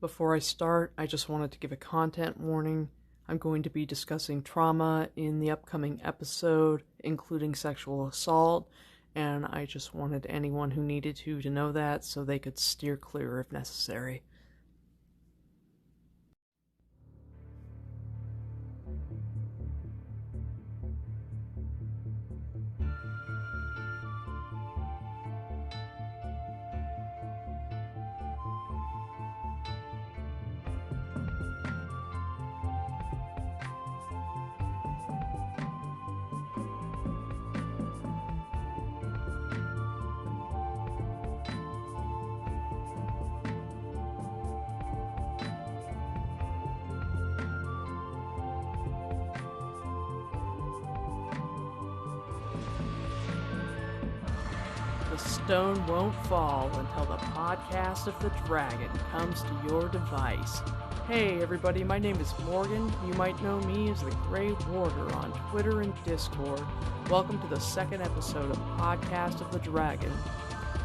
Before I start, I just wanted to give a content warning. I'm going to be discussing trauma in the upcoming episode, including sexual assault, and I just wanted anyone who needed to know that so they could steer clear if necessary. The stone won't fall until the podcast of the dragon comes to your device. Hey everybody, my name is Morgan. You might know me as the Grey Warder on Twitter and Discord. Welcome to the second episode of Podcast of the Dragon.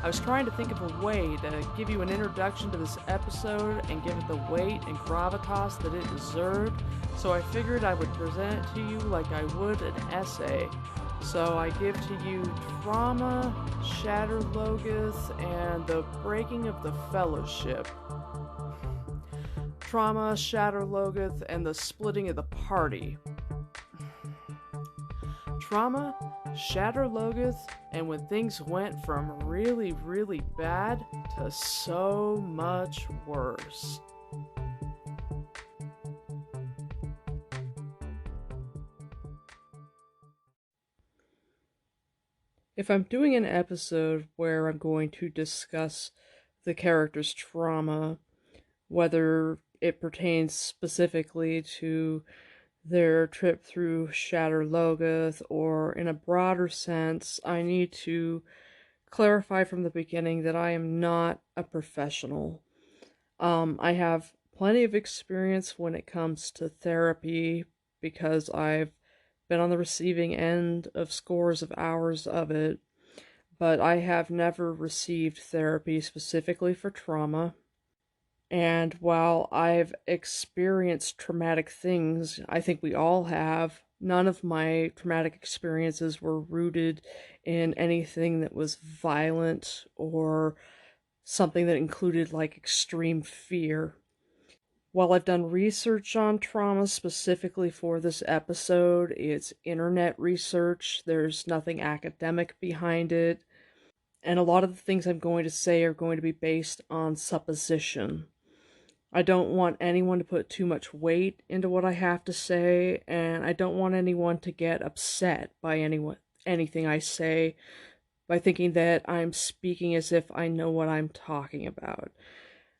I was trying to think of a way to give you an introduction to this episode and give it the weight and gravitas that it deserved, so I figured I would present it to you like I would an essay. So I give to you Trauma, Shadar Logoth, and the Breaking of the Fellowship. Trauma, Shadar Logoth, and the Splitting of the Party. Trauma, Shadar Logoth, and when things went from really, really bad to so much worse. If I'm doing an episode where I'm going to discuss the character's trauma, whether it pertains specifically to their trip through Shadar Logoth or in a broader sense, I need to clarify from the beginning that I am not a professional. I have plenty of experience when it comes to therapy because I've been on the receiving end of scores of hours of it, but I have never received therapy specifically for trauma. And while I've experienced traumatic things, I think we all have, none of my traumatic experiences were rooted in anything that was violent or something that included like extreme fear. While I've done research on trauma specifically for this episode, it's internet research, there's nothing academic behind it, and a lot of the things I'm going to say are going to be based on supposition. I don't want anyone to put too much weight into what I have to say, and I don't want anyone to get upset by anything I say by thinking that I'm speaking as if I know what I'm talking about.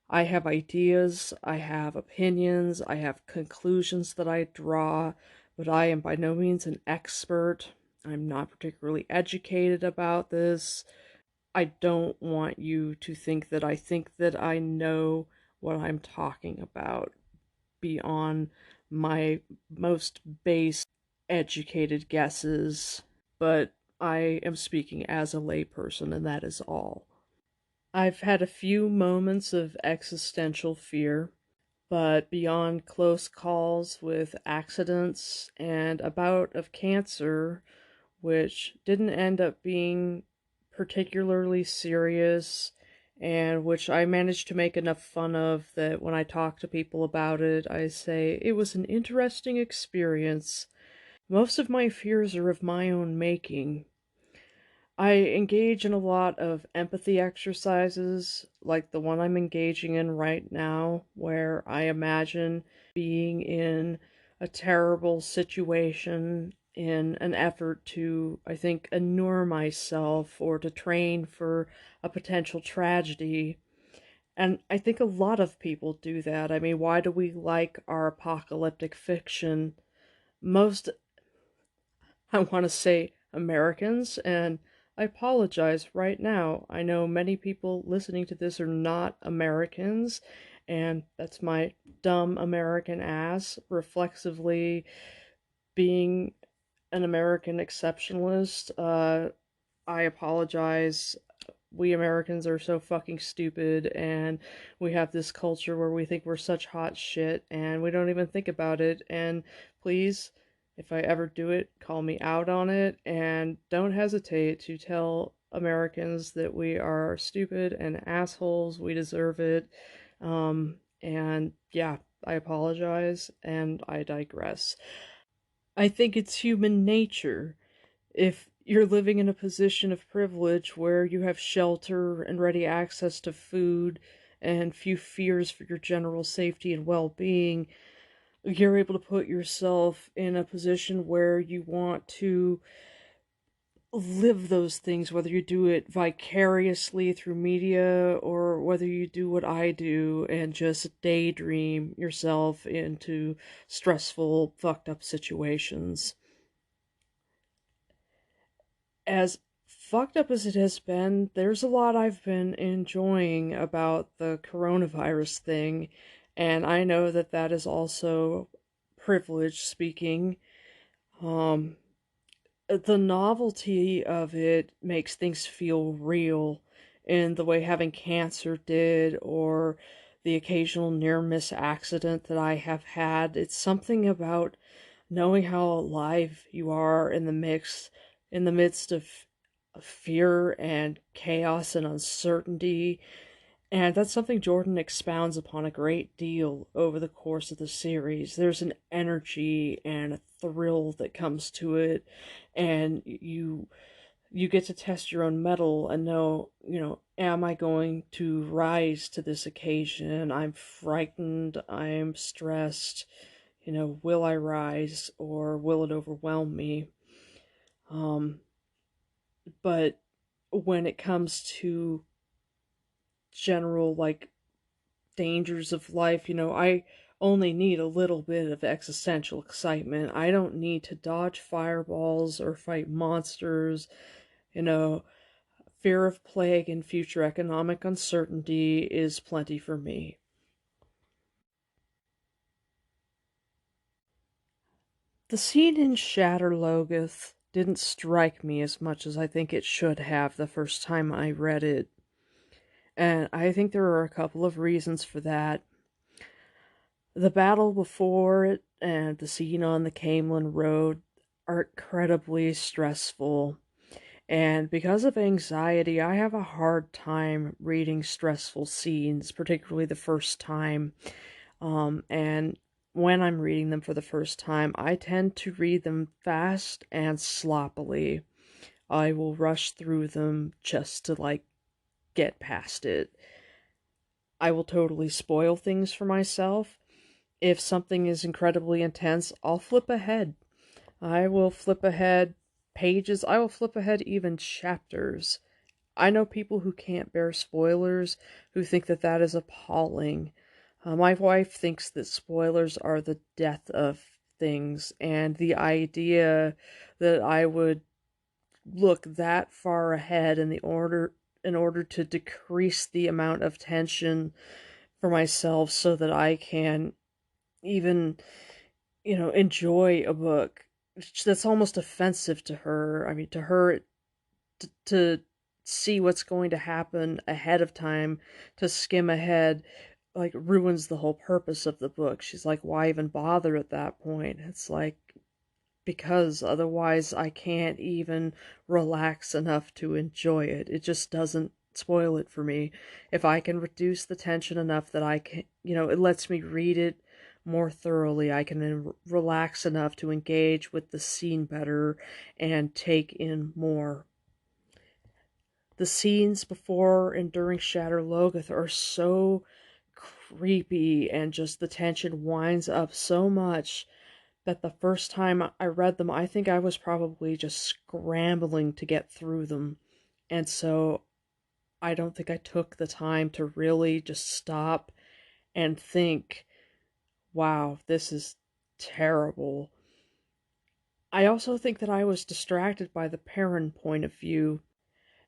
I have ideas, I have opinions, I have conclusions that I draw, but I am by no means an expert. I'm not particularly educated about this. I don't want you to think that I know what I'm talking about beyond my most base educated guesses, but I am speaking as a layperson, and that is all. I've had a few moments of existential fear, but beyond close calls with accidents and a bout of cancer, which didn't end up being particularly serious, and which I managed to make enough fun of that when I talk to people about it, I say it was an interesting experience. Most of my fears are of my own making. I engage in a lot of empathy exercises, like the one I'm engaging in right now, where I imagine being in a terrible situation in an effort to, I think, inure myself or to train for a potential tragedy. And I think a lot of people do that. I mean, why do we like our apocalyptic fiction? Most, I want to say, Americans, and I apologize right now. I know many people listening to this are not Americans, and that's my dumb American ass reflexively being an American exceptionalist. I apologize we Americans are so fucking stupid, and we have this culture where we think we're such hot shit and we don't even think about it. And please, if I ever do it, call me out on it, and don't hesitate to tell Americans that we are stupid and assholes. We deserve it. And yeah, I apologize and I digress. I think it's human nature. If you're living in a position of privilege where you have shelter and ready access to food and few fears for your general safety and well being, you're able to put yourself in a position where you want to live those things, whether you do it vicariously through media or whether you do what I do and just daydream yourself into stressful, fucked up situations. As fucked up as it has been, there's a lot I've been enjoying about the coronavirus thing, and I know that that is also privilege speaking. Um, the novelty of it makes things feel real in the way having cancer did, or the occasional near miss accident that I have had. It's something about knowing how alive you are in the midst of fear and chaos and uncertainty. And that's something Jordan expounds upon a great deal over the course of the series. There's an energy and a thrill that comes to it, and you get to test your own mettle and know, am I going to rise to this occasion? I'm frightened, I'm stressed, will I rise or will it overwhelm me? But when it comes to general, like, dangers of life, I only need a little bit of existential excitement. I don't need to dodge fireballs or fight monsters. You know, fear of plague and future economic uncertainty is plenty for me. The scene in Shadar Logoth didn't strike me as much as I think it should have the first time I read it. And I think there are a couple of reasons for that. The battle before it and the scene on the Camelin Road are incredibly stressful. And because of anxiety, I have a hard time reading stressful scenes, particularly the first time. And when I'm reading them for the first time, I tend to read them fast and sloppily. I will rush through them just to, like, get past it. I will totally spoil things for myself. If something is incredibly intense, I'll flip ahead. I will flip ahead pages. I will flip ahead even chapters. I know people who can't bear spoilers, who think that that is appalling. My wife thinks that spoilers are the death of things, and the idea that I would look that far ahead in order to decrease the amount of tension for myself so that I can even, enjoy a book, that's almost offensive to her. I mean, to her, to see what's going to happen ahead of time, to skim ahead, like, ruins the whole purpose of the book. She's like, why even bother at that point? It's like, because otherwise I can't even relax enough to enjoy it. It just doesn't spoil it for me. If I can reduce the tension enough that I can, it lets me read it more thoroughly, I can relax enough to engage with the scene better and take in more. The scenes before and during Shadar Logoth are so creepy, and just the tension winds up so much that the first time I read them, I think I was probably just scrambling to get through them. And so I don't think I took the time to really just stop and think, wow, this is terrible. I also think that I was distracted by the Perrin point of view.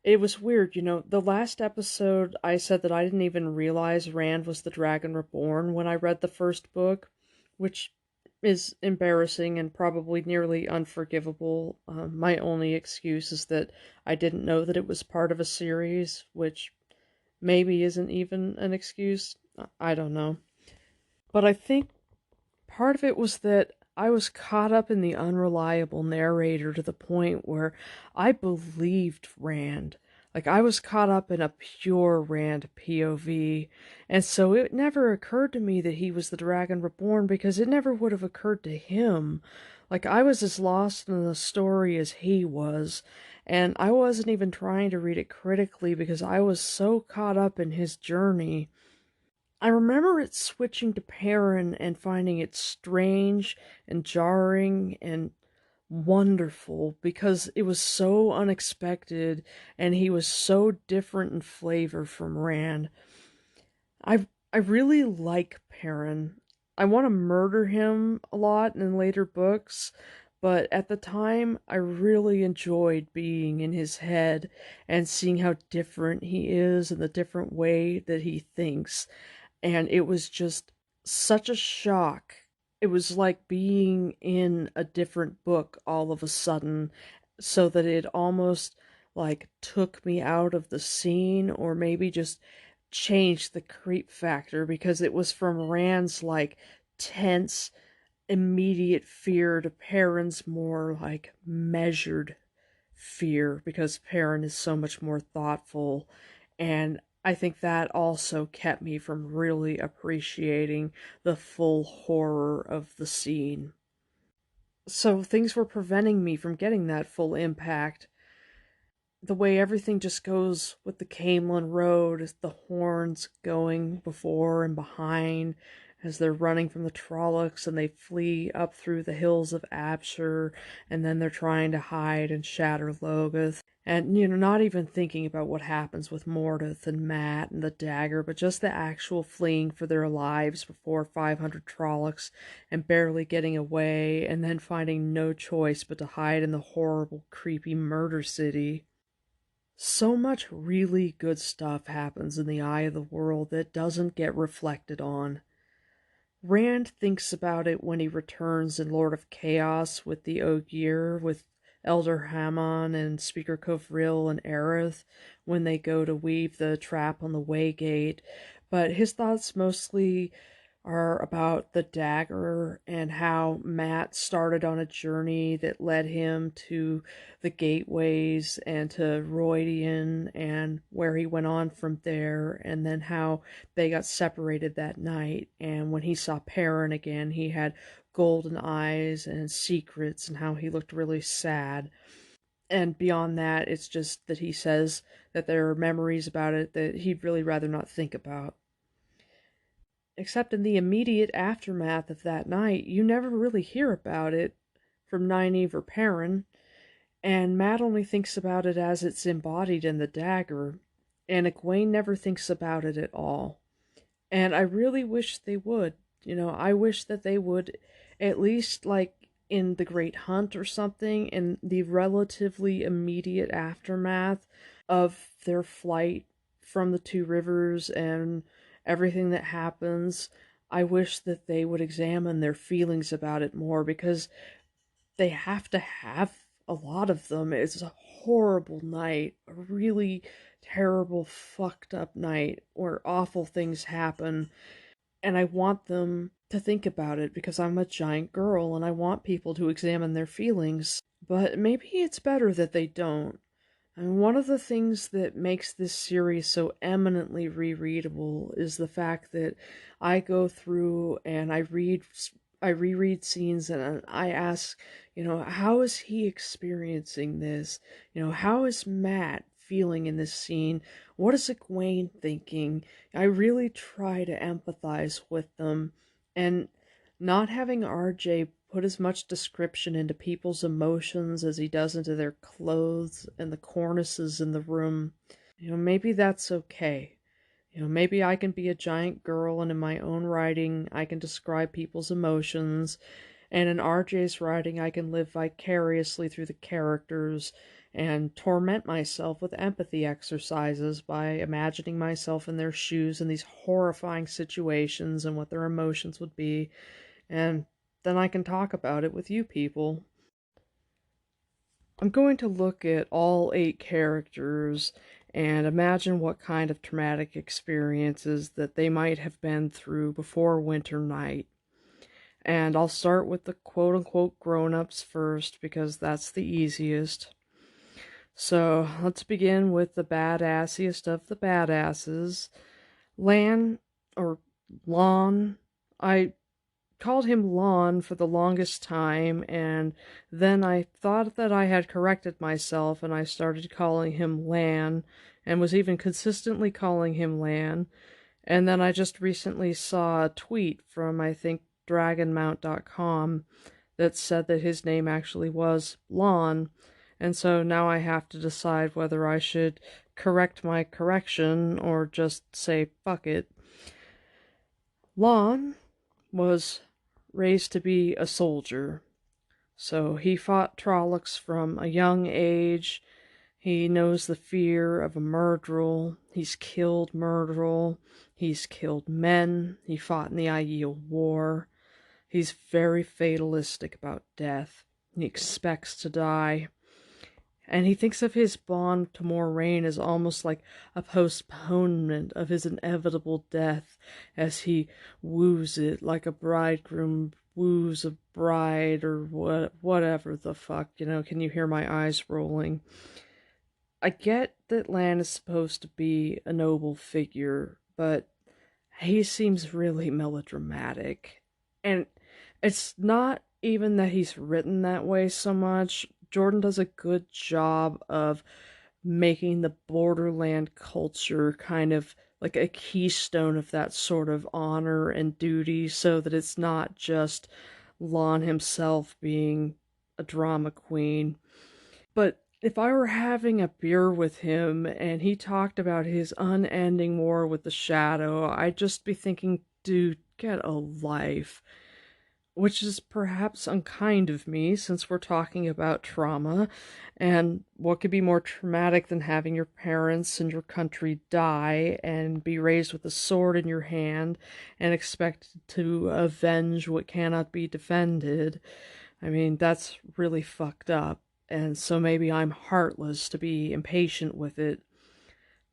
It was weird, the last episode I said that I didn't even realize Rand was the Dragon Reborn when I read the first book, which is embarrassing and probably nearly unforgivable. My only excuse is that I didn't know that it was part of a series, which maybe isn't even an excuse. I don't know. But I think part of it was that I was caught up in the unreliable narrator to the point where I believed Rand. Like, I was caught up in a pure Rand POV, and so it never occurred to me that he was the Dragon Reborn, because it never would have occurred to him. Like, I was as lost in the story as he was, and I wasn't even trying to read it critically because I was so caught up in his journey. I remember it switching to Perrin and finding it strange and jarring and wonderful because it was so unexpected and he was so different in flavor from Rand. I really like Perrin. I want to murder him a lot in later books, but at the time I really enjoyed being in his head and seeing how different he is and the different way that he thinks. And it was just such a shock. It was like being in a different book all of a sudden, so that it almost like took me out of the scene, or maybe just changed the creep factor, because it was from Rand's like tense, immediate fear to Perrin's more like measured fear, because Perrin is so much more thoughtful. And I think that also kept me from really appreciating the full horror of the scene. So things were preventing me from getting that full impact. The way everything just goes with the Camelin Road, the horns going before and behind as they're running from the Trollocs and they flee up through the hills of Abshur, and then they're trying to hide in Shadar Logoth. And, not even thinking about what happens with Mordeth and Mat and the dagger, but just the actual fleeing for their lives before 500 Trollocs and barely getting away, and then finding no choice but to hide in the horrible, creepy murder city. So much really good stuff happens in the Eye of the World that doesn't get reflected on. Rand thinks about it when he returns in Lord of Chaos with the Ogier, with Elder Hammon and Speaker Covril and Aerith when they go to weave the trap on the Waygate, but his thoughts mostly are about the dagger and how Mat started on a journey that led him to the gateways and to Rhuidean, and where he went on from there, and then how they got separated that night. And when he saw Perrin again, he had golden eyes and secrets, and how he looked really sad. And beyond that, it's just that he says that there are memories about it that he'd really rather not think about. Except in the immediate aftermath of that night, you never really hear about it from Nynaeve or Perrin, and Mat only thinks about it as it's embodied in the dagger, and Egwene never thinks about it at all. And I really wish they would. I wish that they would, at least like in The Great Hunt or something, in the relatively immediate aftermath of their flight from the Two Rivers and everything that happens, I wish that they would examine their feelings about it more, because they have to have a lot of them. It's a horrible night, a really terrible, fucked up night where awful things happen, and I want them to think about it because I'm a giant girl and I want people to examine their feelings. But maybe it's better that they don't. And one of the things that makes this series so eminently rereadable is the fact that I go through and I reread scenes and I ask, how is he experiencing this? How is Mat feeling in this scene? What is Egwene thinking? I really try to empathize with them, and not having RJ put as much description into people's emotions as he does into their clothes and the cornices in the room, maybe that's okay. Maybe I can be a giant girl and in my own writing I can describe people's emotions, and in RJ's writing I can live vicariously through the characters and torment myself with empathy exercises by imagining myself in their shoes in these horrifying situations and what their emotions would be. And then I can talk about it with you people. I'm going to look at all 8 characters and imagine what kind of traumatic experiences that they might have been through before Winter Night. And I'll start with the quote-unquote grown-ups first because that's the easiest. So let's begin with the badassiest of the badasses. Or Lon. I called him Lon for the longest time, and then I thought that I had corrected myself, and I started calling him Lan, and was even consistently calling him Lan. And then I just recently saw a tweet from, I think, dragonmount.com that said that his name actually was Lon, and so now I have to decide whether I should correct my correction or just say fuck it. Lon was raised to be a soldier, so he fought Trollocs from a young age. He knows the fear of a Myrddraal. He's killed Myrddraal. He's killed men. He fought in the Aiel War. He's very fatalistic about death. He expects to die. And he thinks of his bond to Moiraine as almost like a postponement of his inevitable death, as he woos it like a bridegroom woos a bride, or whatever the fuck, can you hear my eyes rolling? I get that Lan is supposed to be a noble figure, but he seems really melodramatic. And it's not even that he's written that way so much. Jordan does a good job of making the borderland culture kind of like a keystone of that sort of honor and duty, so that it's not just Lon himself being a drama queen. But if I were having a beer with him and he talked about his unending war with the Shadow, I'd just be thinking, dude, get a life. Which is perhaps unkind of me, since we're talking about trauma, and what could be more traumatic than having your parents and your country die and be raised with a sword in your hand and expected to avenge what cannot be defended. I mean, that's really fucked up, and so maybe I'm heartless to be impatient with it,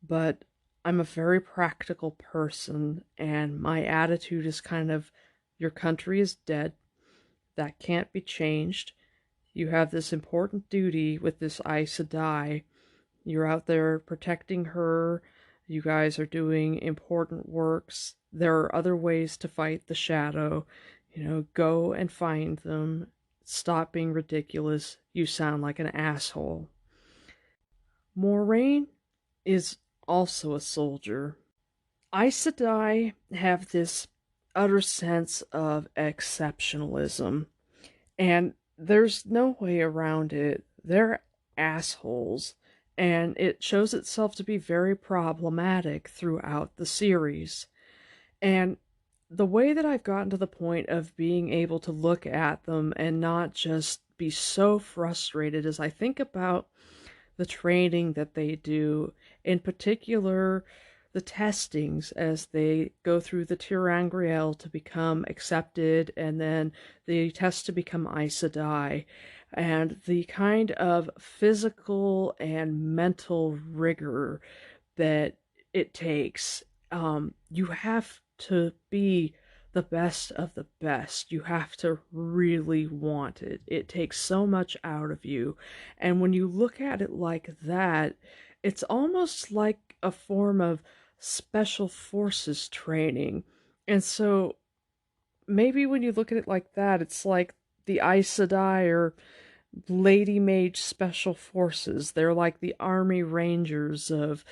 but I'm a very practical person, and my attitude is kind of, your country is dead. That can't be changed. You have this important duty with this Aes Sedai. You're out there protecting her. You guys are doing important works. There are other ways to fight the Shadow. Go and find them. Stop being ridiculous. You sound like an asshole. Moiraine is also a soldier. Aes Sedai have this utter sense of exceptionalism, and there's no way around it. They're assholes, and it shows itself to be very problematic throughout the series. And the way that I've gotten to the point of being able to look at them and not just be so frustrated as I think about the training that they do, in particular the testings as they go through the ter'angreal to become accepted, and then the test to become Aes Sedai, and the kind of physical and mental rigor that it takes. You have to be the best of the best. You have to really want it. It takes so much out of you. And when you look at it like that, it's almost like a form of special forces training. And so maybe when you look at it like that, it's like the Aes Sedai or Lady Mage Special Forces. They're like the Army Rangers of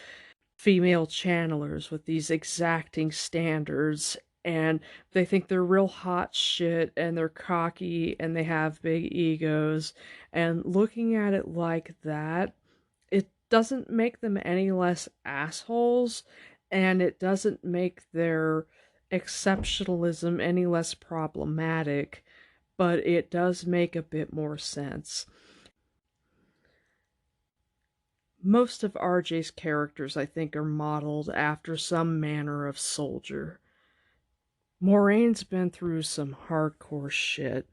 female channelers with these exacting standards, and they think they're real hot shit, and they're cocky, and they have big egos. And looking at it like that, it doesn't make them any less assholes, and it doesn't make their exceptionalism any less problematic, but it does make a bit more sense. Most of RJ's characters, I think, are modeled after some manner of soldier. Moraine's been through some hardcore shit.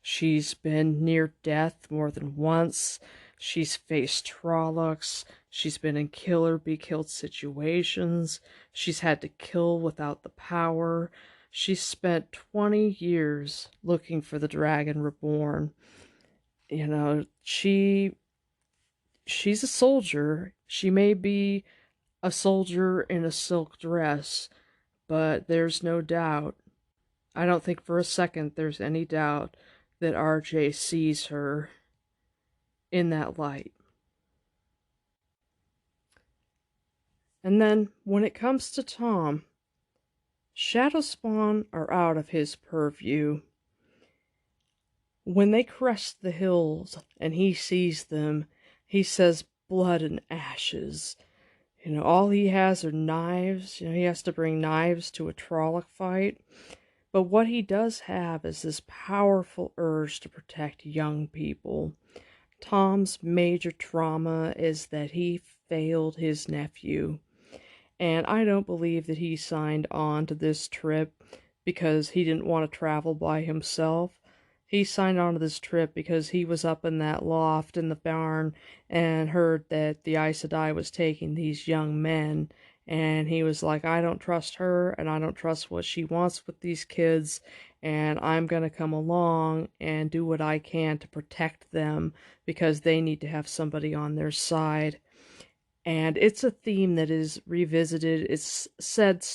She's been near death more than once. She's faced Trollocs. She's been in kill or be killed situations. She's had to kill without the power. She's spent 20 years looking for the Dragon Reborn. You know, she's a soldier. She may be a soldier in a silk dress, but there's no doubt. I don't think for a second there's any doubt that RJ sees her in that light. And then, when it comes to Tom, Shadowspawn are out of his purview. When they crest the hills and he sees them, he says blood and ashes. You know, all he has are knives. You know, he has to bring knives to a Trolloc fight. But what he does have is this powerful urge to protect young people. Tom's major trauma is that he failed his nephew. And I don't believe that he signed on to this trip because he didn't want to travel by himself. He signed on to this trip because he was up in that loft in the barn and heard that the Aes Sedai was taking these young men. And he was like, I don't trust her, and I don't trust what she wants with these kids, and I'm going to come along and do what I can to protect them because they need to have somebody on their side. And it's a theme that is revisited. It's said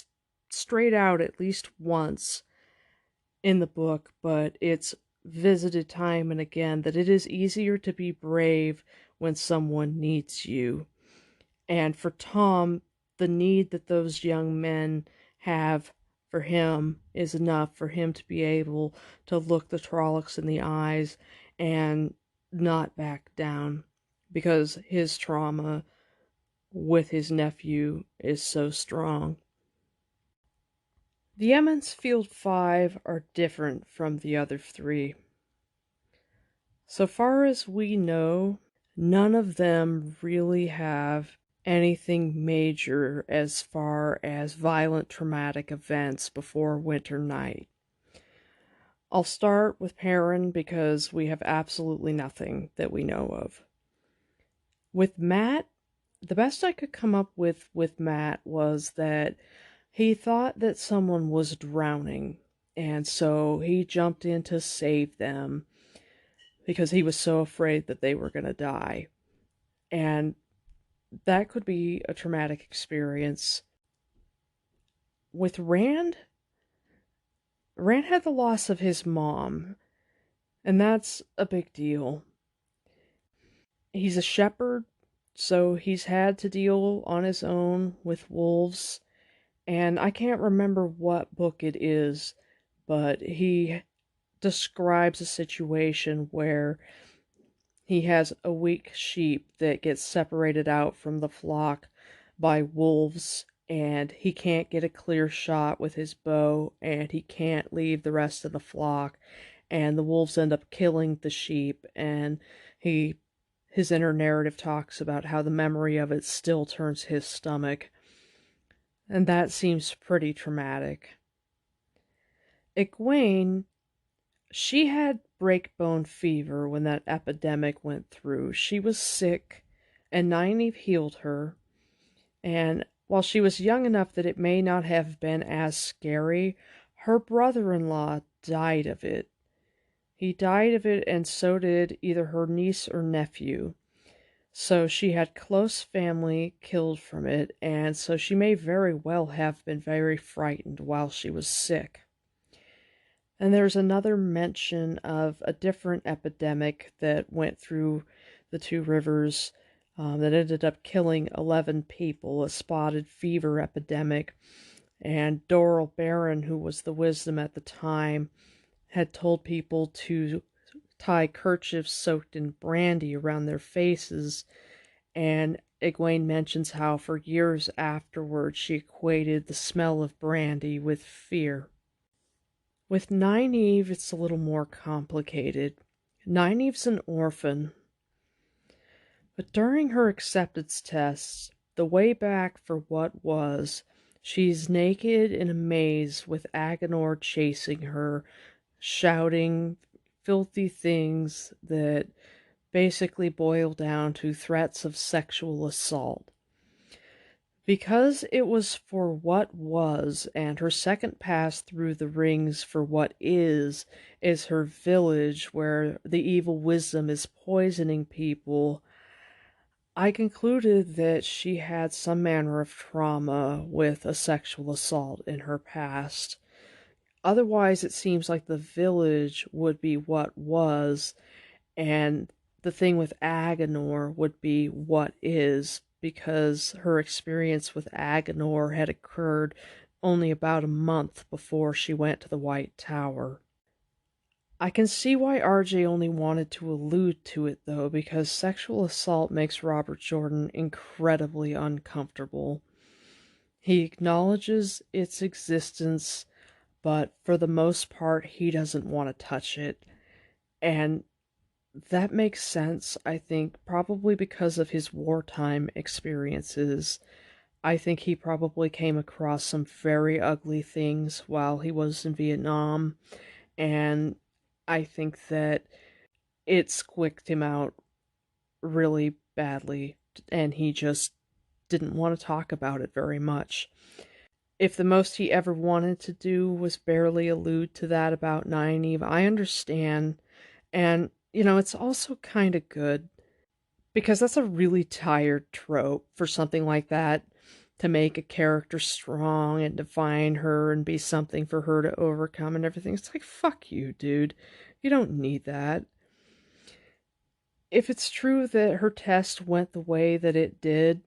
straight out at least once in the book, but it's visited time and again that it is easier to be brave when someone needs you. And for Tom, the need that those young men have for him is enough for him to be able to look the Trollocs in the eyes and not back down, because his trauma with his nephew is so strong. The Emond's Field 5 are different from the other three. So far as we know, none of them really have anything major as far as violent traumatic events before Winter Night. I'll start with Perrin because we have absolutely nothing that we know of. With Mat, the best I could come up with Mat was that he thought that someone was drowning, and so he jumped in to save them because he was so afraid that they were going to die. And that could be a traumatic experience. With Rand had the loss of his mom, and that's a big deal. He's a shepherd, so he's had to deal on his own with wolves, and I can't remember what book it is, but he describes a situation where he has a weak sheep that gets separated out from the flock by wolves, and he can't get a clear shot with his bow, and he can't leave the rest of the flock, and the wolves end up killing the sheep, and his inner narrative talks about how the memory of it still turns his stomach, and that seems pretty traumatic. Egwene, she had breakbone fever when that epidemic went through. She was sick, and Nynaeve healed her, and while she was young enough that it may not have been as scary, her brother-in-law died of it. He died of it, and so did either her niece or nephew. So she had close family killed from it, and so she may very well have been very frightened while she was sick. And there's another mention of a different epidemic that went through the two rivers that ended up killing 11 people, a spotted fever epidemic. And Doral Barron, who was the wisdom at the time, had told people to tie kerchiefs soaked in brandy around their faces. And Egwene mentions how for years afterwards she equated the smell of brandy with fear. With Nynaeve, it's a little more complicated. Nynaeve's an orphan. But during her acceptance tests, the way back for what was, she's naked in a maze with Agenor chasing her, shouting filthy things that basically boil down to threats of sexual assault. Because it was for what was, and her second pass through the rings for what is her village where the evil wisdom is poisoning people, I concluded that she had some manner of trauma with a sexual assault in her past. Otherwise, it seems like the village would be what was, and the thing with Agenor would be what is, because her experience with Agenor had occurred only about a month before she went to the White Tower. I can see why RJ only wanted to allude to it, though, because sexual assault makes Robert Jordan incredibly uncomfortable. He acknowledges its existence, but for the most part, he doesn't want to touch it. And that makes sense, I think, probably because of his wartime experiences. I think he probably came across some very ugly things while he was in Vietnam, and I think that it squicked him out really badly, and he just didn't want to talk about it very much. If the most he ever wanted to do was barely allude to that about Nynaeve, I understand. And, it's also kind of good, because that's a really tired trope for something like that, to make a character strong and define her and be something for her to overcome and everything. It's like, fuck you, dude. You don't need that. If it's true that her test went the way that it did,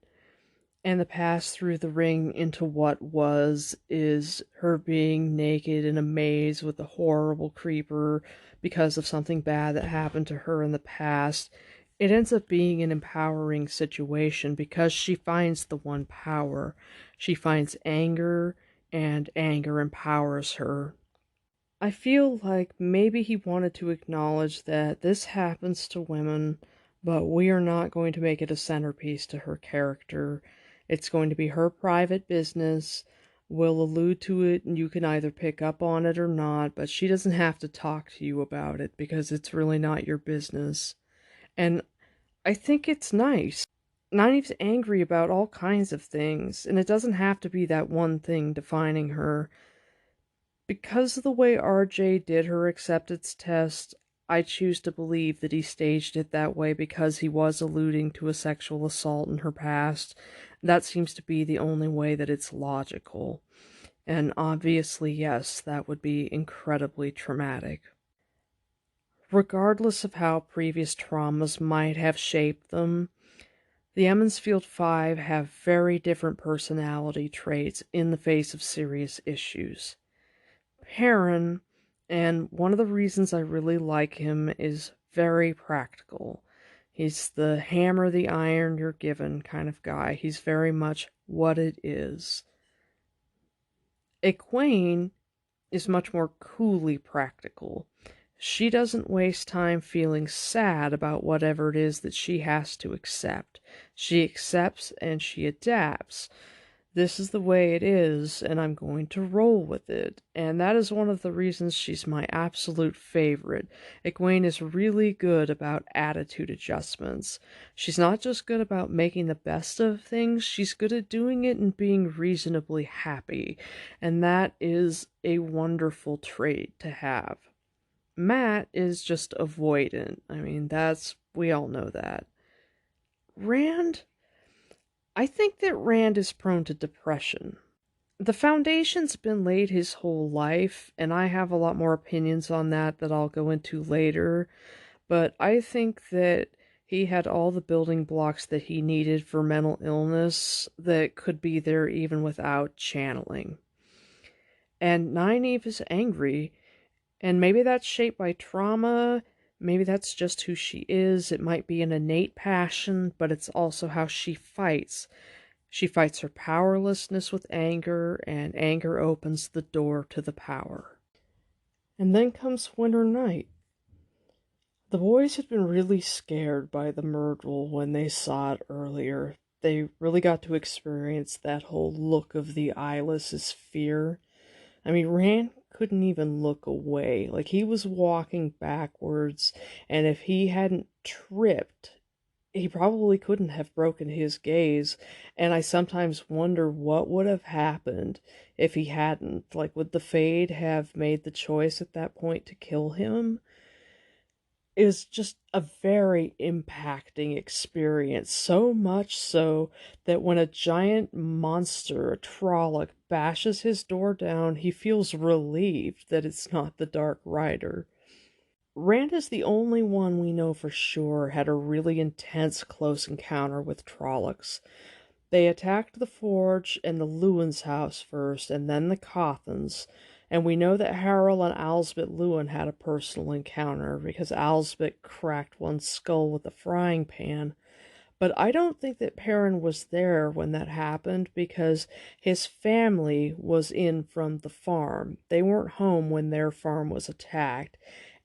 and the pass through the ring into what was is her being naked in a maze with a horrible creeper because of something bad that happened to her in the past, it ends up being an empowering situation because she finds the one power. She finds anger, and anger empowers her. I feel like maybe he wanted to acknowledge that this happens to women, but we are not going to make it a centerpiece to her character. It's going to be her private business. We'll allude to it, and you can either pick up on it or not, but she doesn't have to talk to you about it because it's really not your business. And I think it's nice. Nynaeve's angry about all kinds of things, and it doesn't have to be that one thing defining her. Because of the way RJ did her acceptance test, I choose to believe that he staged it that way because he was alluding to a sexual assault in her past. That seems to be the only way that it's logical. And obviously, yes, that would be incredibly traumatic. Regardless of how previous traumas might have shaped them, the Emmonsfield Five have very different personality traits in the face of serious issues. Perrin, and one of the reasons I really like him, is very practical. He's the hammer the iron you're given kind of guy. He's very much what it is. Egwene is much more coolly practical. She doesn't waste time feeling sad about whatever it is that she has to accept. She accepts and she adapts. This is the way it is, and I'm going to roll with it. And that is one of the reasons she's my absolute favorite. Egwene is really good about attitude adjustments. She's not just good about making the best of things, she's good at doing it and being reasonably happy. And that is a wonderful trait to have. Matt is just avoidant. I mean, we all know that. Rand? I think that Rand is prone to depression. The foundation's been laid his whole life, and I have a lot more opinions on that I'll go into later, but I think that he had all the building blocks that he needed for mental illness that could be there even without channeling. And Nynaeve is angry, and maybe that's shaped by trauma. Maybe that's just who she is. It might be an innate passion, but it's also how she fights. She fights her powerlessness with anger, and anger opens the door to the power. And then comes Winter Night. The boys had been really scared by the Myrtle when they saw it earlier. They really got to experience that whole look of the eyeless as fear. I mean, Rand couldn't even look away. Like, he was walking backwards, and if he hadn't tripped, he probably couldn't have broken his gaze. And I sometimes wonder what would have happened if he hadn't. Like, would the Fade have made the choice at that point to kill him? Is just a very impacting experience. So much so that when a giant monster, a Trolloc, bashes his door down, he feels relieved that it's not the Dark Rider. Rand is the only one we know for sure had a really intense close encounter with Trollocs. They attacked the Forge and the Lewin's house first, and then the Cothans, and we know that Harrow and Alsbet Lewin had a personal encounter because Alsbet cracked one's skull with a frying pan. But I don't think that Perrin was there when that happened because his family was in from the farm. They weren't home when their farm was attacked,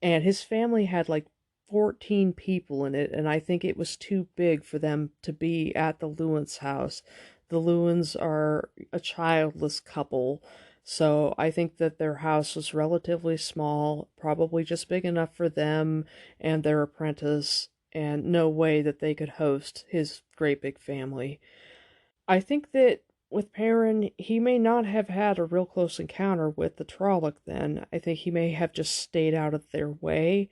and his family had like 14 people in it, and I think it was too big for them to be at the Lewins' house. The Lewins are a childless couple, so I think that their house was relatively small, probably just big enough for them and their apprentice, and no way that they could host his great big family. I think that with Perrin, he may not have had a real close encounter with the Trolloc then. I think he may have just stayed out of their way,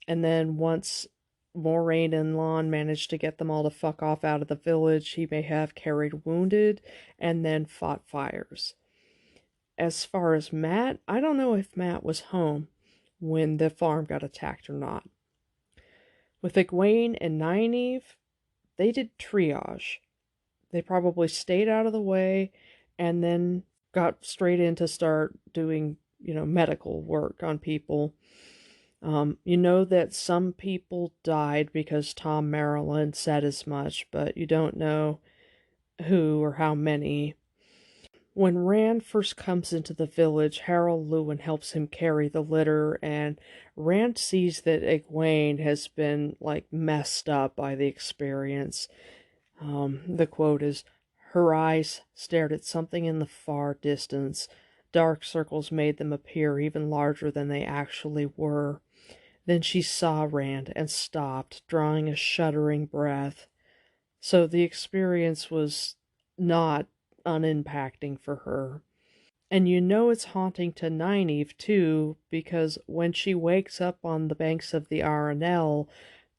and then once Moraine and Lon managed to get them all to fuck off out of the village, he may have carried wounded and then fought fires. As far as Matt, I don't know if Matt was home when the farm got attacked or not. With Egwene and Nynaeve, they did triage. They probably stayed out of the way and then got straight in to start doing, medical work on people. You know that some people died because Tom Maryland said as much, but you don't know who or how many. When Rand first comes into the village, Harold Lewin helps him carry the litter, and Rand sees that Egwene has been, messed up by the experience. The quote is, "Her eyes stared at something in the far distance. Dark circles made them appear even larger than they actually were. Then she saw Rand and stopped, drawing a shuddering breath." So the experience was not unimpacting for her. And you know it's haunting to Nynaeve, too, because when she wakes up on the banks of the Arenelle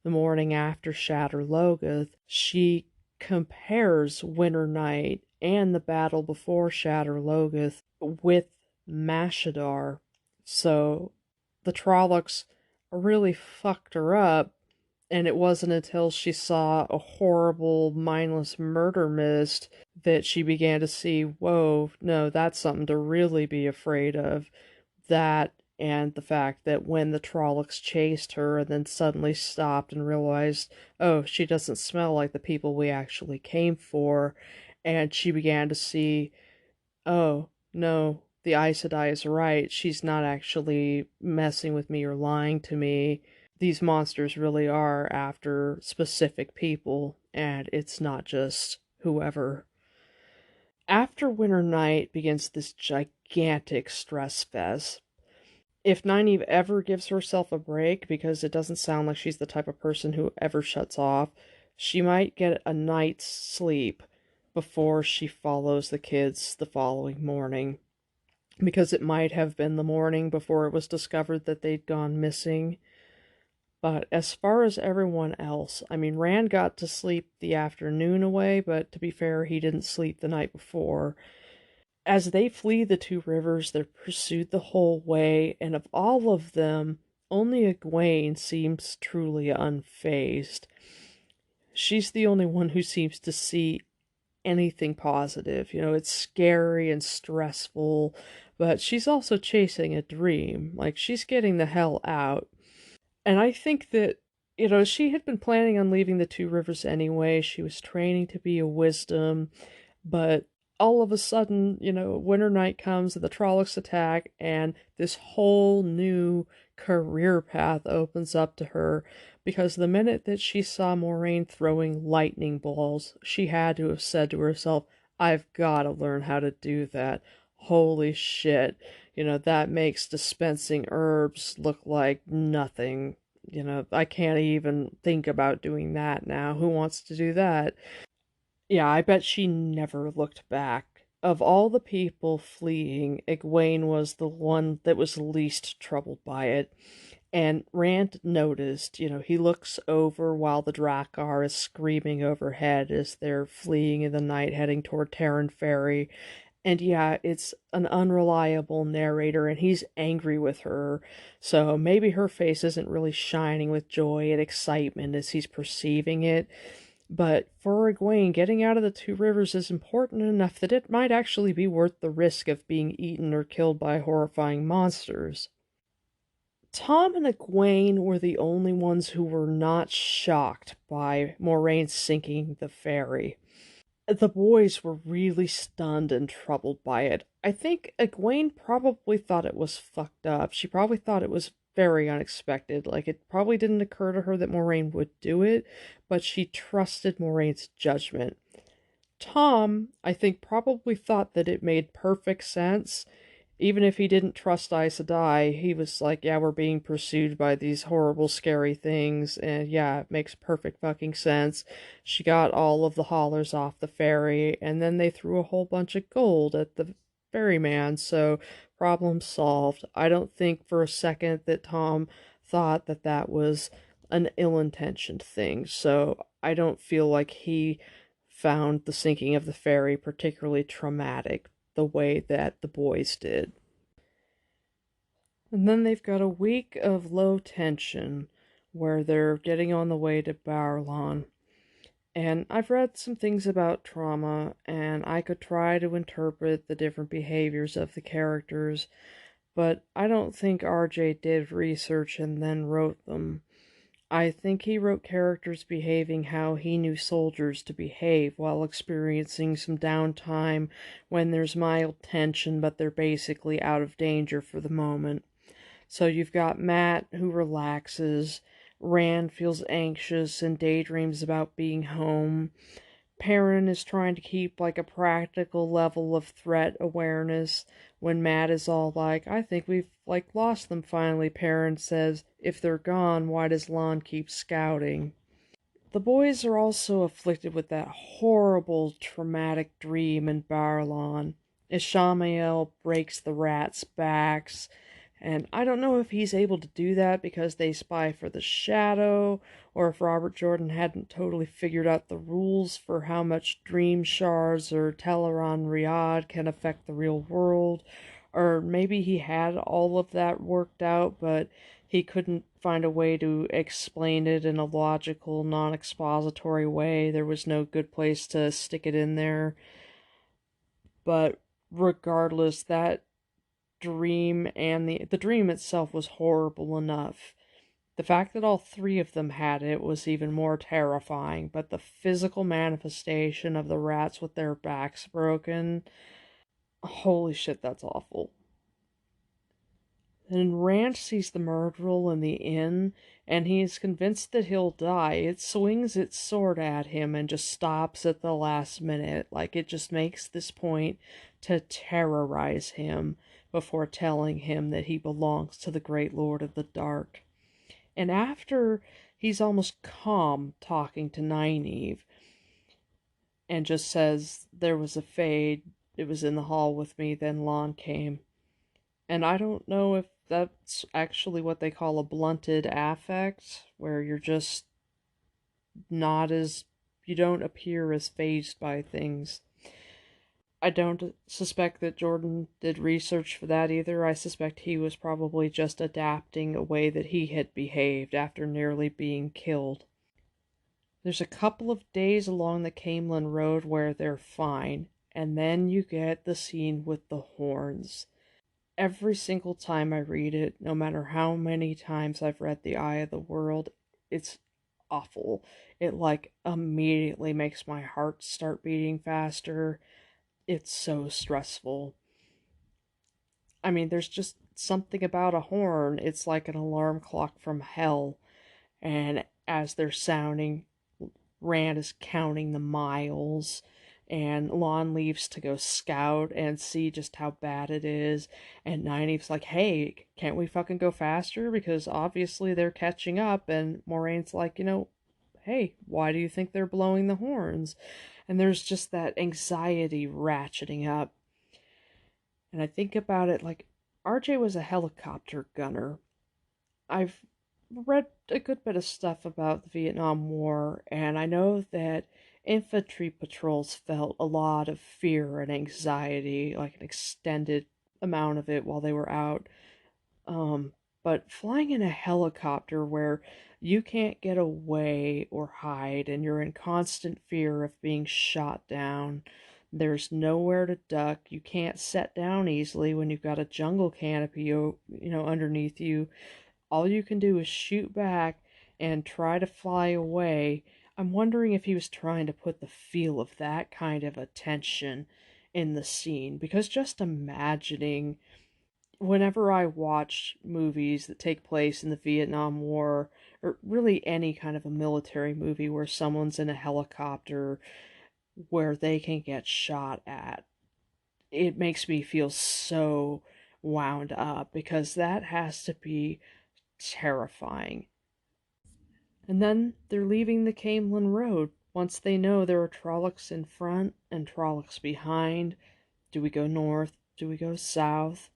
the morning after Shadar Logoth, she compares Winter Night and the battle before Shadar Logoth with Mashadar. So the Trollocs really fucked her up, and it wasn't until she saw a horrible, mindless murder mist that she began to see, whoa, no, that's something to really be afraid of. That, and the fact that when the Trollocs chased her and then suddenly stopped and realized, oh, she doesn't smell like the people we actually came for, and she began to see, oh, no, the Aes Sedai is right, she's not actually messing with me or lying to me. These monsters really are after specific people, and it's not just whoever. After Winter Night begins this gigantic stress fest. If Nynaeve ever gives herself a break, because it doesn't sound like she's the type of person who ever shuts off, she might get a night's sleep before she follows the kids the following morning. Because it might have been the morning before it was discovered that they'd gone missing. But as far as everyone else, I mean, Rand got to sleep the afternoon away, but to be fair, he didn't sleep the night before. As they flee the two rivers, they're pursued the whole way, and of all of them, only Egwene seems truly unfazed. She's the only one who seems to see anything positive. It's scary and stressful, but she's also chasing a dream. Like, she's getting the hell out. And I think that, she had been planning on leaving the Two Rivers anyway. She was training to be a wisdom, but all of a sudden, Winter Night comes and the Trollocs attack, and this whole new career path opens up to her, because the minute that she saw Moraine throwing lightning balls, she had to have said to herself, I've got to learn how to do that. Holy shit. that makes dispensing herbs look like nothing. I can't even think about doing that now. Who wants to do that? Yeah, I bet she never looked back. Of all the people fleeing, Egwene was the one that was least troubled by it. And Rand noticed, he looks over while the Drakkar is screaming overhead as they're fleeing in the night heading toward Terran Ferry. And yeah, it's an unreliable narrator and he's angry with her. So maybe her face isn't really shining with joy and excitement as he's perceiving it. But for Egwene, getting out of the Two Rivers is important enough that it might actually be worth the risk of being eaten or killed by horrifying monsters. Tom and Egwene were the only ones who were not shocked by Moraine sinking the ferry. The boys were really stunned and troubled by it. I think Egwene probably thought it was fucked up. She probably thought it was very unexpected. Like, it probably didn't occur to her that Moraine would do it, but she trusted Moraine's judgment. Tom, I think, probably thought that it made perfect sense. Even if he didn't trust Aes Sedai, he was like, yeah, we're being pursued by these horrible, scary things, and yeah, it makes perfect fucking sense. She got all of the haulers off the ferry, and then they threw a whole bunch of gold at the ferryman, so problem solved. I don't think for a second that Tom thought that that was an ill-intentioned thing, so I don't feel like he found the sinking of the ferry particularly traumatic the way that the boys did. And then they've got a week of low tension where they're getting on the way to Baerlon. And I've read some things about trauma, and I could try to interpret the different behaviors of the characters, but I don't think RJ did research and then wrote them. I think he wrote characters behaving how he knew soldiers to behave while experiencing some downtime when there's mild tension, but they're basically out of danger for the moment. So you've got Matt who relaxes, Rand feels anxious and daydreams about being home. Perrin is trying to keep like a practical level of threat awareness when Matt is all like, I think we've like lost them finally. Perrin says, if they're gone, why does Lon keep scouting? The boys are also afflicted with that horrible traumatic dream in Baerlon as Shamael breaks the rats' backs. And I don't know if he's able to do that because they spy for the Shadow, or if Robert Jordan hadn't totally figured out the rules for how much dream shards or Teleron Riad can affect the real world, or maybe he had all of that worked out, but he couldn't find a way to explain it in a logical, non-expository way. There was no good place to stick it in there. But regardless, that dream and the dream itself was horrible enough. The fact that all three of them had it was even more terrifying, but the physical manifestation of the rats with their backs broken, holy shit, that's awful. And Rand sees the Myrddraal in the inn, and he is convinced that he'll die. It swings its sword at him and just stops at the last minute. Like, it just makes this point to terrorize him before telling him that he belongs to the Great Lord of the Dark. And after he's almost calm talking to Nynaeve, and just says, there was a fade, it was in the hall with me, then Lon came. And I don't know if that's actually what they call a blunted affect, where you're just not as, you don't appear as fazed by things. I don't suspect that Jordan did research for that either. I suspect he was probably just adapting a way that he had behaved after nearly being killed. There's a couple of days along the Camelin Road where they're fine, and then you get the scene with the horns. Every single time I read it, no matter how many times I've read The Eye of the World, it's awful. It like immediately makes my heart start beating faster. It's so stressful. I mean, there's just something about a horn. It's like an alarm clock from hell. And as they're sounding, Rand is counting the miles and Lon leaves to go scout and see just how bad it is, and Nynaeve's like, hey, can't we fucking go faster? Because obviously they're catching up, and Moraine's like, hey, why do you think they're blowing the horns? And there's just that anxiety ratcheting up. And I think about it like, RJ was a helicopter gunner. I've read a good bit of stuff about the Vietnam War, and I know that infantry patrols felt a lot of fear and anxiety, like an extended amount of it while they were out. But flying in a helicopter where you can't get away or hide and you're in constant fear of being shot down, there's nowhere to duck, you can't set down easily when you've got a jungle canopy, underneath you. All you can do is shoot back and try to fly away. I'm wondering if he was trying to put the feel of that kind of attention in the scene, because just imagining, whenever I watch movies that take place in the Vietnam War, or really any kind of a military movie where someone's in a helicopter where they can get shot at, it makes me feel so wound up, because that has to be terrifying. And then they're leaving the Camelin Road. Once they know there are Trollocs in front and Trollocs behind, do we go north? Do we go south?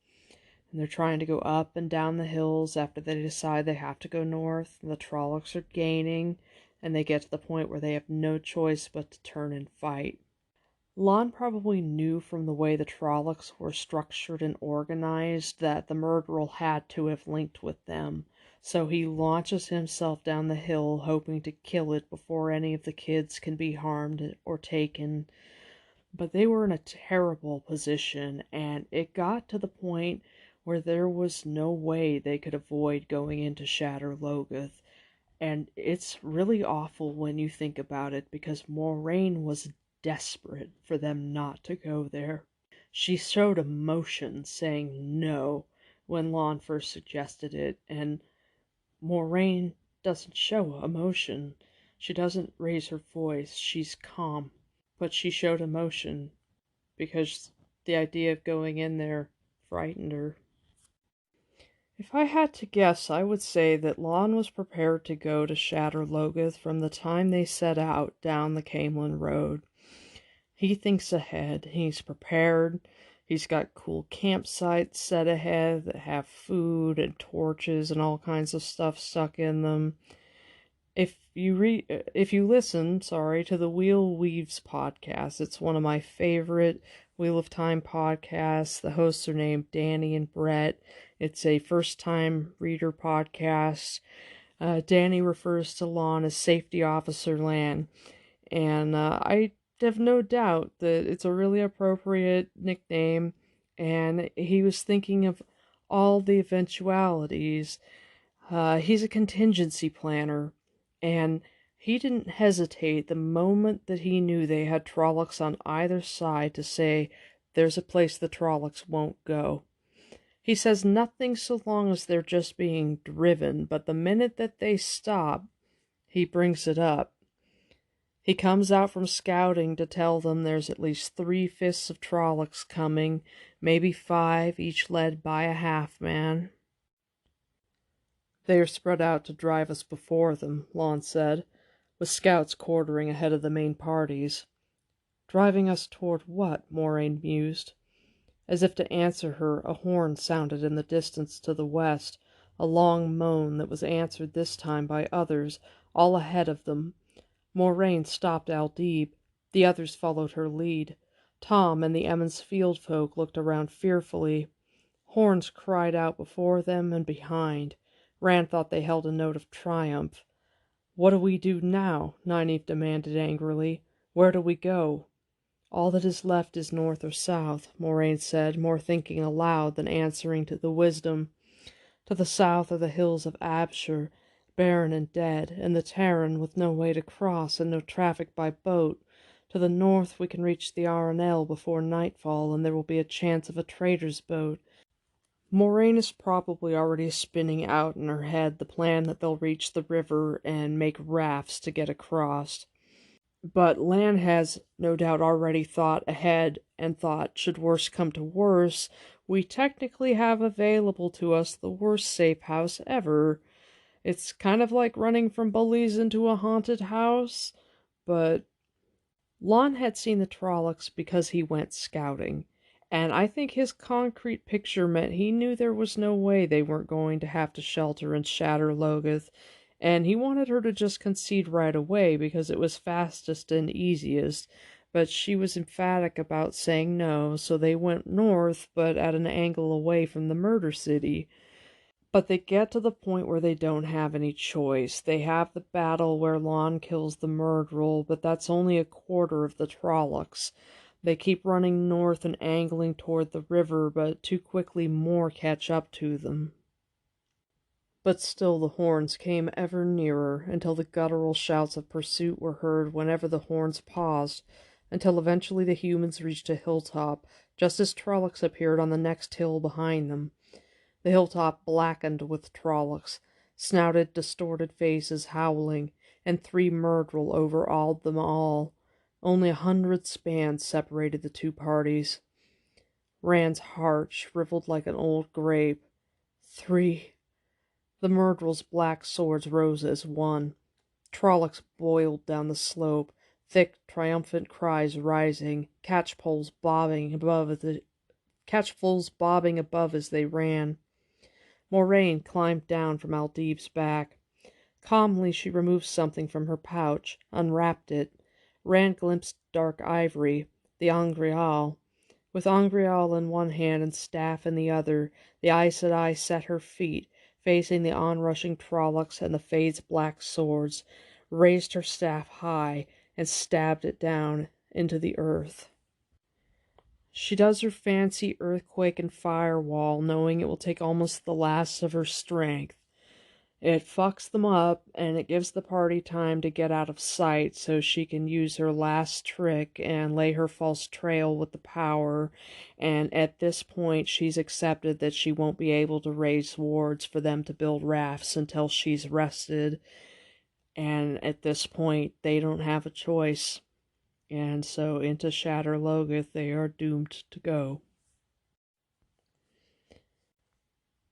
And they're trying to go up and down the hills after they decide they have to go north. And the Trollocs are gaining, and they get to the point where they have no choice but to turn and fight. Lon probably knew from the way the Trollocs were structured and organized that the Murderel had to have linked with them, so he launches himself down the hill hoping to kill it before any of the kids can be harmed or taken. But they were in a terrible position, and it got to the point where there was no way they could avoid going into Shadar Logoth. And it's really awful when you think about it, because Moraine was desperate for them not to go there. She showed emotion saying no when Lon first suggested it, and Moraine doesn't show emotion. She doesn't raise her voice. She's calm. But she showed emotion because the idea of going in there frightened her. If I had to guess, I would say that Lon was prepared to go to Shadar Logoth from the time they set out down the Camelin Road. He thinks ahead. He's prepared. He's got cool campsites set ahead that have food and torches and all kinds of stuff stuck in them. If you listen, to the Wheel Weaves podcast, it's one of my favorite Wheel of Time podcasts. The hosts are named Danny and Brett. It's a first-time reader podcast. Danny refers to Lon as Safety Officer Lan, and I have no doubt that it's a really appropriate nickname, and he was thinking of all the eventualities. He's a contingency planner, and he didn't hesitate the moment that he knew they had Trollocs on either side to say, there's a place the Trollocs won't go. He says nothing so long as they're just being driven, but the minute that they stop, he brings it up. He comes out from scouting to tell them there's at least 3/5 of Trollocs coming, maybe 5, each led by a half-man. They are spread out to drive us before them, Lon said, with scouts quartering ahead of the main parties. Driving us toward what? Moraine mused. As if to answer her, a horn sounded in the distance to the west, a long moan that was answered this time by others, all ahead of them. Moraine stopped Aldebe. The others followed her lead. Tom and the Emmons field folk looked around fearfully. Horns cried out before them and behind. Rand thought they held a note of triumph. "What do we do now?" Nynaeve demanded angrily. "Where do we go?" "All that is left is north or south," Moraine said, more thinking aloud than answering to the wisdom. "To the south are the hills of Abshur, barren and dead, and the Terran with no way to cross and no traffic by boat. To the north we can reach the Arenelle before nightfall, and there will be a chance of a trader's boat." Moraine is probably already spinning out in her head the plan that they'll reach the river and make rafts to get across. But Lan has no doubt already thought ahead and thought, should worse come to worse, we technically have available to us the worst safe house ever. It's kind of like running from bullies into a haunted house, but Lon had seen the Trollocs because he went scouting, and I think his concrete picture meant he knew there was no way they weren't going to have to shelter in Shadar Logoth, and he wanted her to just concede right away because it was fastest and easiest, but she was emphatic about saying no, so they went north, but at an angle away from the murder city. But they get to the point where they don't have any choice. They have the battle where Lon kills the Murdrel, but that's only a quarter of the Trollocs. They keep running north and angling toward the river, but too quickly more catch up to them. But still the horns came ever nearer, until the guttural shouts of pursuit were heard whenever the horns paused, until eventually the humans reached a hilltop, just as Trollocs appeared on the next hill behind them. The hilltop blackened with Trollocs, snouted, distorted faces howling, and 3 Murdrel overawed them all. Only 100 spans separated the two parties. Rand's heart shriveled like an old grape. 3. The Murdrel's black swords rose as one. Trollocs boiled down the slope, thick, triumphant cries rising, catchpoles bobbing above as they ran. Moraine climbed down from Aldib's back. Calmly she removed something from her pouch, unwrapped it. Rand glimpsed dark ivory, the Angreal. With Angreal in one hand and staff in the other, the Aes Sedai set her feet, facing the onrushing Trollocs and the Fade's black swords, raised her staff high, and stabbed it down into the earth. She does her fancy earthquake and firewall, knowing it will take almost the last of her strength. It fucks them up, and it gives the party time to get out of sight so she can use her last trick and lay her false trail with the power, and at this point she's accepted that she won't be able to raise wards for them to build rafts until she's rested, and at this point they don't have a choice. And so into Shadar Logoth they are doomed to go.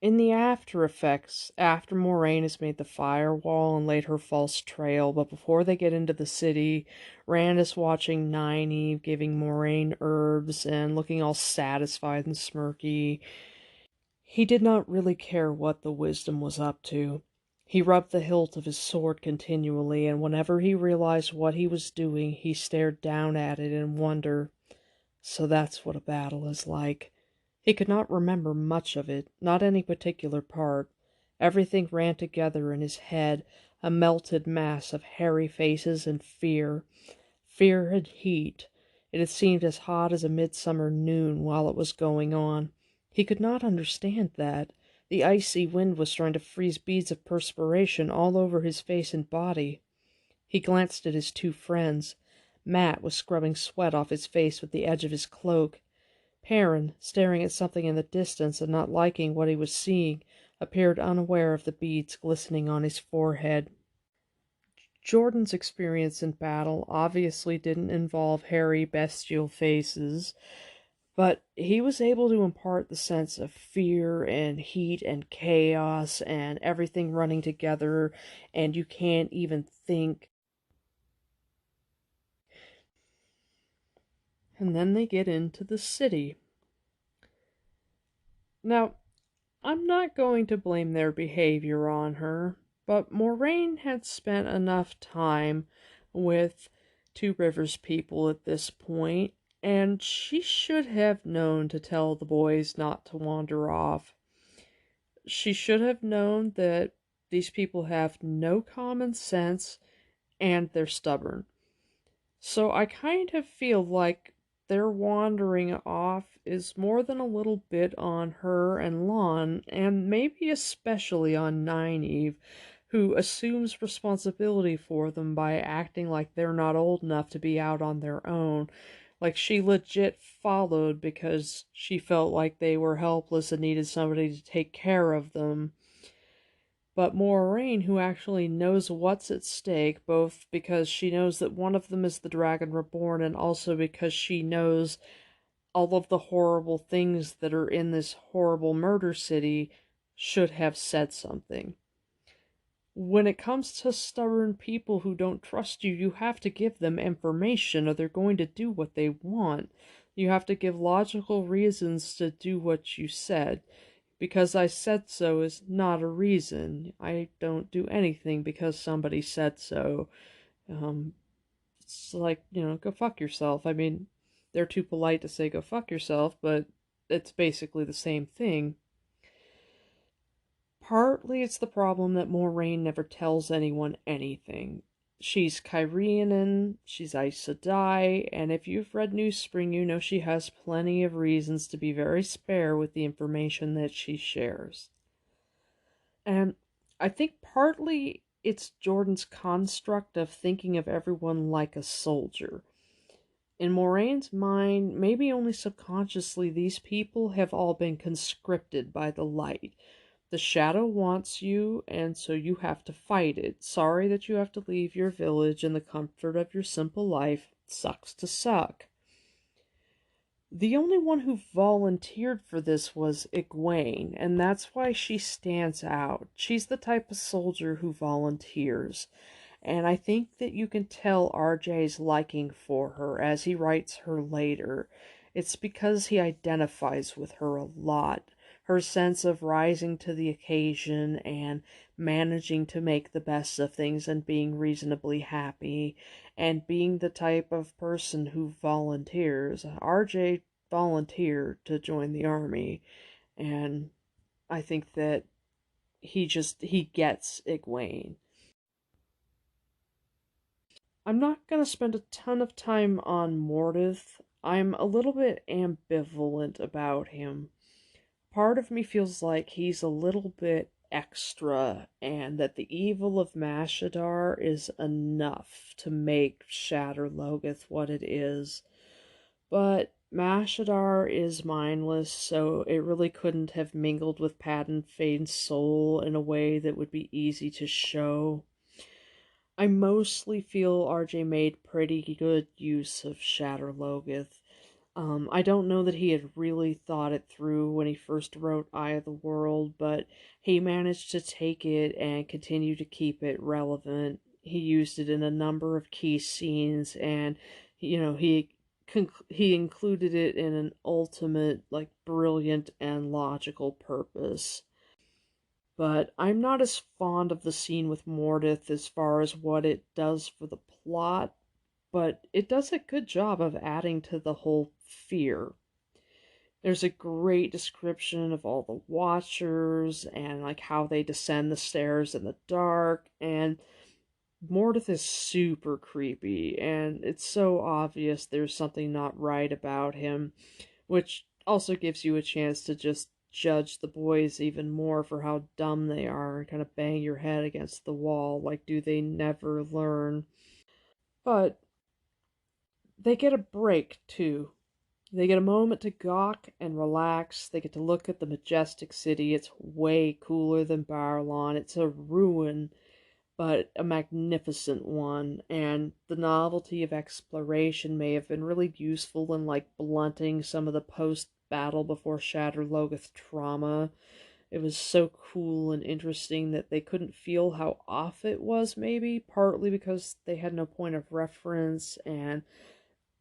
In the after effects, after Moraine has made the firewall and laid her false trail, but before they get into the city, Rand is watching Nynaeve giving Moraine herbs and looking all satisfied and smirky. He did not really care what the wisdom was up to. He rubbed the hilt of his sword continually, and whenever he realized what he was doing, he stared down at it in wonder. So that's what a battle is like. He could not remember much of it, not any particular part. Everything ran together in his head, a melted mass of hairy faces and fear. Fear and heat. It had seemed as hot as a midsummer noon while it was going on. He could not understand that. The icy wind was trying to freeze beads of perspiration all over his face and body. He glanced at his 2 friends. Matt was scrubbing sweat off his face with the edge of his cloak. Perrin, staring at something in the distance and not liking what he was seeing, appeared unaware of the beads glistening on his forehead. Jordan's experience in battle obviously didn't involve hairy, bestial faces, but he was able to impart the sense of fear and heat and chaos and everything running together, and you can't even think. And then they get into the city. Now, I'm not going to blame their behavior on her, but Moraine had spent enough time with Two Rivers people at this point, and she should have known to tell the boys not to wander off. She should have known that these people have no common sense and they're stubborn. So I kind of feel like their wandering off is more than a little bit on her and Lon, and maybe especially on Nynaeve, who assumes responsibility for them by acting like they're not old enough to be out on their own. Like she legit followed because she felt like they were helpless and needed somebody to take care of them. but Moiraine, who actually knows what's at stake, both because she knows that one of them is the Dragon Reborn, and also because she knows all of the horrible things that are in this horrible murder city, should have said something. When it comes to stubborn people who don't trust you, you have to give them information or they're going to do what they want. You have to give logical reasons to do what you said. Because I said so is not a reason. I don't do anything because somebody said so. It's like, go fuck yourself. I mean, they're too polite to say go fuck yourself, but it's basically the same thing. Partly it's the problem that Moiraine never tells anyone anything. She's Kyrianan, she's Aes Sedai, and if you've read Newspring, you know she has plenty of reasons to be very spare with the information that she shares. And I think partly it's Jordan's construct of thinking of everyone like a soldier. In Moraine's mind, maybe only subconsciously, these people have all been conscripted by the light. The shadow wants you, and so you have to fight it. Sorry that you have to leave your village and the comfort of your simple life. Sucks to suck. The only one who volunteered for this was Egwene, and that's why she stands out. She's the type of soldier who volunteers. And I think that you can tell RJ's liking for her as he writes her later. It's because he identifies with her a lot. Her sense of rising to the occasion and managing to make the best of things and being reasonably happy and being the type of person who volunteers. RJ volunteered to join the army, and I think that he gets Egwene. I'm not going to spend a ton of time on Mordeth. I'm a little bit ambivalent about him. Part of me feels like he's a little bit extra, and that the evil of Mashadar is enough to make Shadar Logoth what it is. But Mashadar is mindless, so it really couldn't have mingled with Padden Fane's soul in a way that would be easy to show. I mostly feel RJ made pretty good use of Shadar Logoth. I don't know that he had really thought it through when he first wrote Eye of the World, but he managed to take it and continue to keep it relevant. He used it in a number of key scenes, and he included it in an ultimate, like, brilliant and logical purpose. But I'm not as fond of the scene with Mordeth as far as what it does for the plot, but it does a good job of adding to the whole fear. There's a great description of all the Watchers and like how they descend the stairs in the dark, and Mordeth is super creepy, and it's so obvious there's something not right about him, which also gives you a chance to just judge the boys even more for how dumb they are and kind of bang your head against the wall, like, do they never learn? But they get a break, too. They get a moment to gawk and relax. They get to look at the majestic city. It's way cooler than Barlon. It's a ruin, but a magnificent one, and the novelty of exploration may have been really useful in, like, blunting some of the post-battle before Shadar Logoth trauma. It was so cool and interesting that they couldn't feel how off it was, maybe, partly because they had no point of reference, and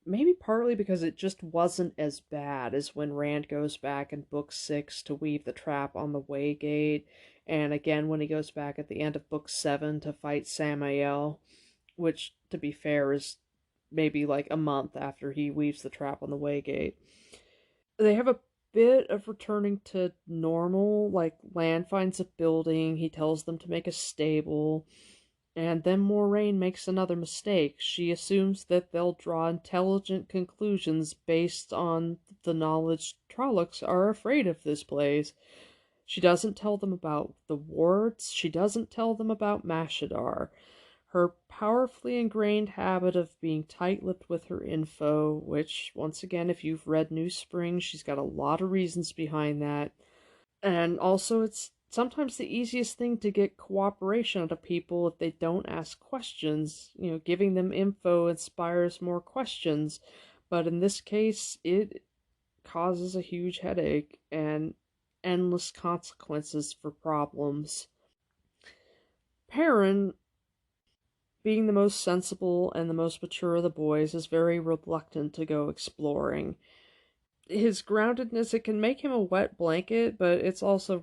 maybe partly because it just wasn't as bad as when Rand goes back in Book 6 to weave the trap on the Waygate, and again when he goes back at the end of Book 7 to fight Sam Aiel, which, to be fair, is maybe like a month after he weaves the trap on the Waygate. They have a bit of returning to normal, like Lan finds a building, he tells them to make a stable, and then Moiraine makes another mistake. She assumes that they'll draw intelligent conclusions based on the knowledge Trollocs are afraid of this place. She doesn't tell them about the wards. She doesn't tell them about Mashadar. Her powerfully ingrained habit of being tight-lipped with her info, which, once again, if you've read New Spring, she's got a lot of reasons behind that. And also, it's sometimes the easiest thing to get cooperation out of people if they don't ask questions. Giving them info inspires more questions. But in this case, it causes a huge headache and endless consequences for problems. Perrin, being the most sensible and the most mature of the boys, is very reluctant to go exploring. His groundedness, it can make him a wet blanket, but it's also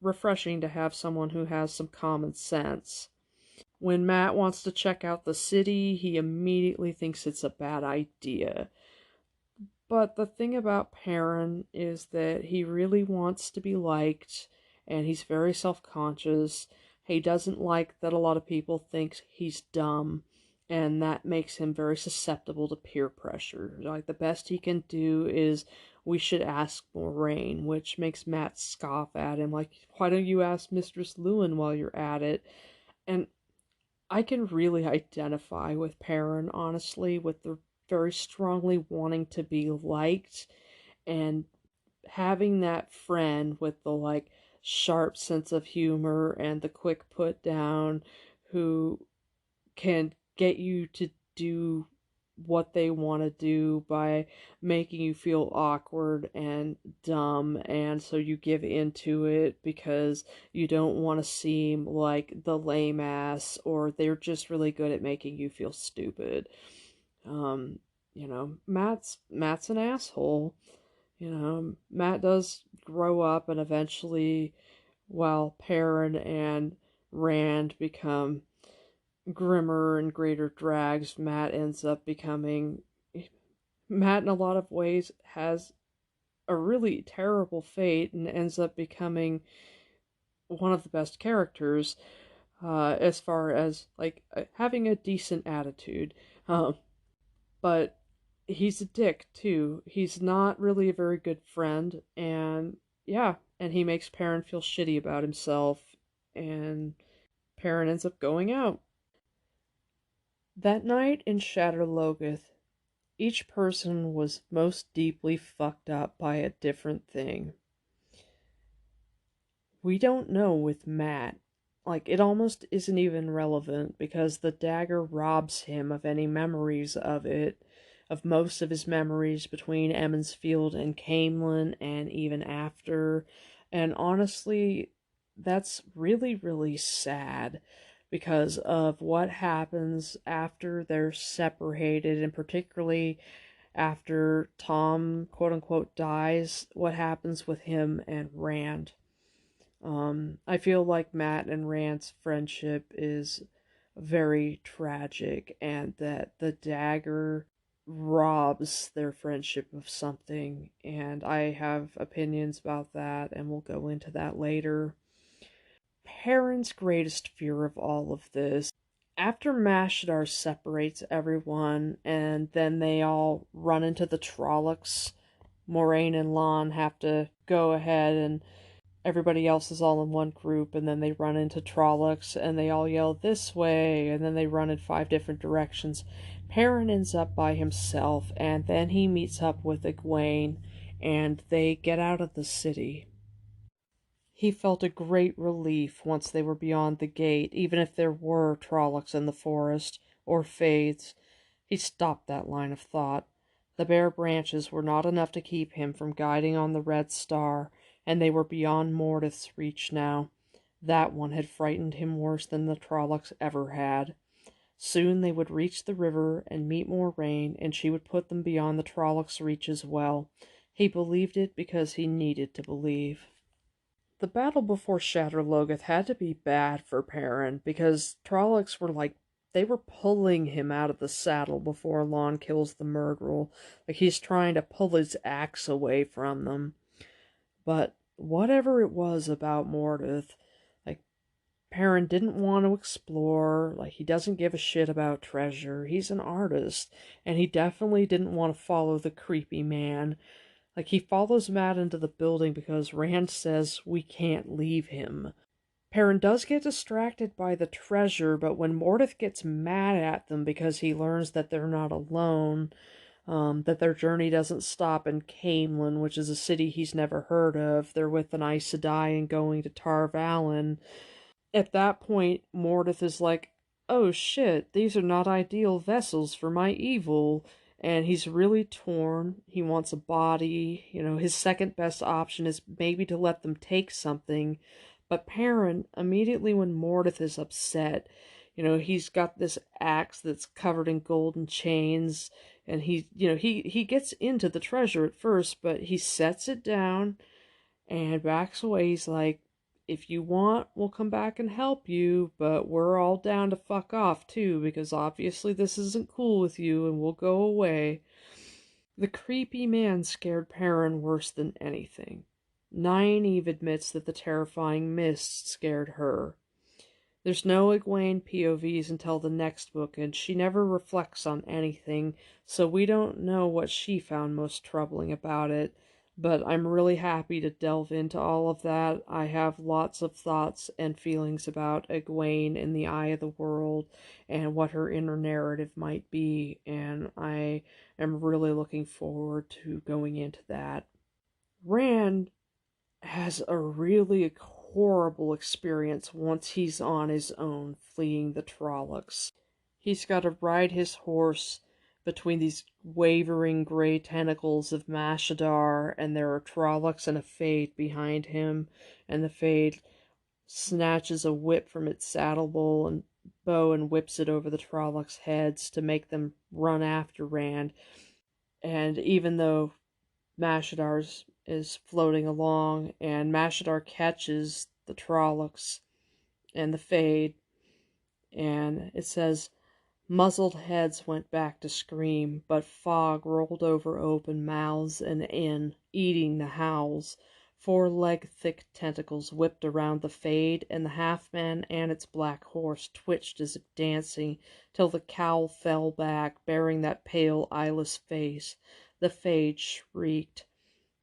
refreshing to have someone who has some common sense. When Matt wants to check out the city, he immediately thinks it's a bad idea. But the thing about Perrin is that he really wants to be liked, and he's very self-conscious. He doesn't like that a lot of people think he's dumb, and that makes him very susceptible to peer pressure. Like, the best he can do is, we should ask Moraine, which makes Matt scoff at him, like, why don't you ask Mistress Lewin while you're at it? And I can really identify with Perrin, honestly, with the very strongly wanting to be liked and having that friend with the like sharp sense of humor and the quick put down who can get you to do what they want to do by making you feel awkward and dumb, and so you give into it because you don't want to seem like the lame ass, or they're just really good at making you feel stupid. um Matt's an asshole. Matt does grow up, and eventually, while Perrin and Rand become grimmer and greater drags, Matt in a lot of ways has a really terrible fate and ends up becoming one of the best characters, as far as like having a decent attitude. But he's a dick too. He's not really a very good friend, and yeah, and he makes Perrin feel shitty about himself, and Perrin ends up going out. That night in Shadar Logoth, each person was most deeply fucked up by a different thing. We don't know with Matt. Like, it almost isn't even relevant because the dagger robs him of any memories of it, of most of his memories between Emmons Field and Camelin and even after. And honestly, that's really, really sad because of what happens after they're separated, and particularly after Tom, quote unquote, dies, what happens with him and Rand. I feel like Matt and Rand's friendship is very tragic, and that the dagger robs their friendship of something, and I have opinions about that, and we'll go into that later. Perrin's greatest fear of all of this, after Mashadar separates everyone, and then they all run into the Trollocs, Moraine and Lon have to go ahead, and everybody else is all in one group, and then they run into Trollocs and they all yell this way, and then they run in 5 different directions. Perrin ends up by himself, and then he meets up with Egwene and they get out of the city. He felt a great relief once they were beyond the gate, even if there were Trollocs in the forest, or Fades. He stopped that line of thought. The bare branches were not enough to keep him from guiding on the Red Star, and they were beyond Mordeth's reach now. That one had frightened him worse than the Trollocs ever had. Soon they would reach the river and meet Moraine, and she would put them beyond the Trollocs' reach as well. He believed it because he needed to believe. The battle before Shadar Logoth had to be bad for Perrin, because Trollocs were like, they were pulling him out of the saddle before Lon kills the Murgrel. Like, he's trying to pull his axe away from them. But whatever it was about Mordeth, like, Perrin didn't want to explore, like, he doesn't give a shit about treasure, he's an artist, and he definitely didn't want to follow the creepy man. Like, he follows Matt into the building because Rand says we can't leave him. Perrin does get distracted by the treasure, but when Mordeth gets mad at them because he learns that they're not alone, that their journey doesn't stop in Camelin, which is a city he's never heard of. They're with an Aes Sedai and going to Tar Valon. At that point, Mordeth is like, oh shit, these are not ideal vessels for my evil. And he's really torn. He wants a body. His second best option is maybe to let them take something. But Perrin, immediately when Mordeth is upset, he's got this axe that's covered in golden chains. And he gets into the treasure at first, but he sets it down and backs away. He's like, if you want, we'll come back and help you, but we're all down to fuck off too, because obviously this isn't cool with you, and we'll go away. The creepy man scared Perrin worse than anything. Nynaeve admits that the terrifying mist scared her. There's no Egwene POVs until the next book, and she never reflects on anything, so we don't know what she found most troubling about it. But I'm really happy to delve into all of that. I have lots of thoughts and feelings about Egwene in the eye of the world and what her inner narrative might be, and I am really looking forward to going into that. Rand has a really horrible experience once he's on his own fleeing the Trollocs. He's got to ride his horse between these wavering gray tentacles of Mashadar, and there are Trollocs and a Fade behind him, and the Fade snatches a whip from its saddle bow and whips it over the Trollocs' heads to make them run after Rand. And even though Mashadar is floating along, and Mashadar catches the Trollocs and the Fade, and it says, muzzled heads went back to scream, but fog rolled over open mouths and in, eating the howls. 4-leg-thick tentacles whipped around the Fade, and the half-man and its black horse twitched as if dancing, till the cowl fell back, bearing that pale, eyeless face. The Fade shrieked.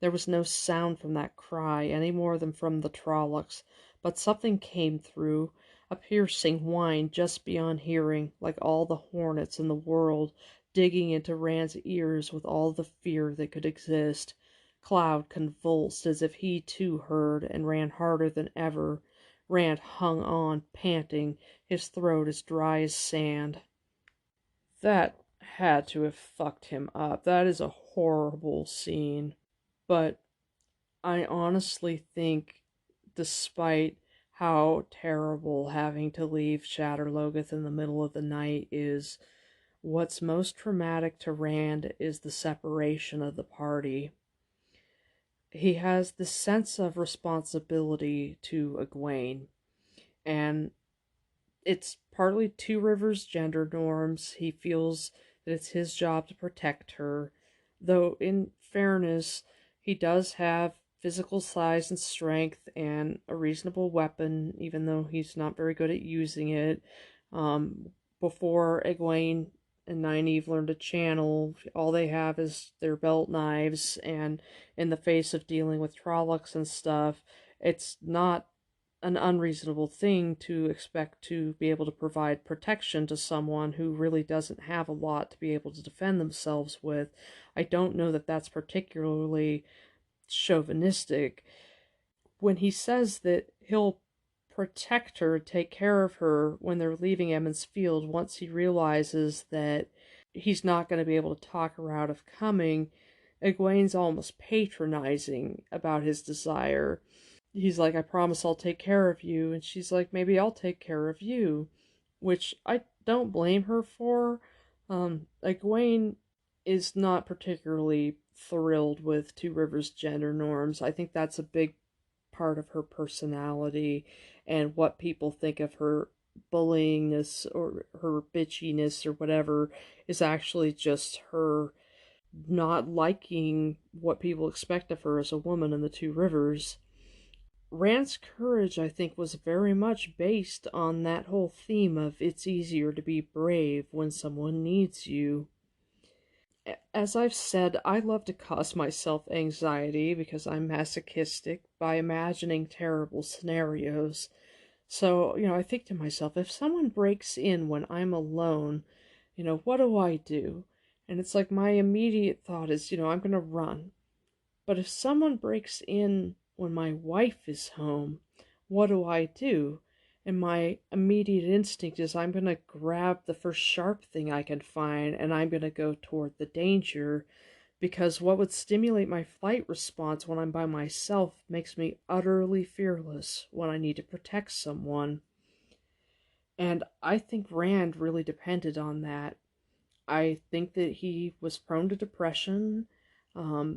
There was no sound from that cry, any more than from the Trollocs, but something came through, a piercing whine just beyond hearing, like all the hornets in the world, digging into Rand's ears with all the fear that could exist. Cloud convulsed as if he too heard, and ran harder than ever. Rand hung on, panting, his throat as dry as sand. That had to have fucked him up. That is a horrible scene. But I honestly think, despite how terrible having to leave Shadar Logoth in the middle of the night is, what's most traumatic to Rand is the separation of the party. He has this sense of responsibility to Egwene, and it's partly Two Rivers gender norms. He feels that it's his job to protect her, though in fairness, he does have physical size and strength and a reasonable weapon, even though he's not very good at using it. Before Egwene and Nynaeve learn to channel, all they have is their belt knives, and in the face of dealing with Trollocs and stuff, it's not an unreasonable thing to expect to be able to provide protection to someone who really doesn't have a lot to be able to defend themselves with. I don't know that that's particularly chauvinistic. When he says that he'll protect her, take care of her when they're leaving Emond's Field, once he realizes that he's not going to be able to talk her out of coming, Egwene's almost patronizing about his desire. He's like, I promise I'll take care of you, and she's like, maybe I'll take care of you, which I don't blame her for. Egwene is not particularly thrilled with Two Rivers gender norms. I think that's a big part of her personality, and what people think of her bullyingness or her bitchiness or whatever is actually just her not liking what people expect of her as a woman in the Two Rivers. Rand's courage, I think, was very much based on that whole theme of it's easier to be brave when someone needs you. As I've said, I love to cause myself anxiety because I'm masochistic by imagining terrible scenarios. So, I think to myself, if someone breaks in when I'm alone, what do I do? And it's like my immediate thought is, I'm going to run. But if someone breaks in when my wife is home, what do? And my immediate instinct is I'm going to grab the first sharp thing I can find and I'm going to go toward the danger, because what would stimulate my flight response when I'm by myself makes me utterly fearless when I need to protect someone. And I think Rand really depended on that. I think that he was prone to depression.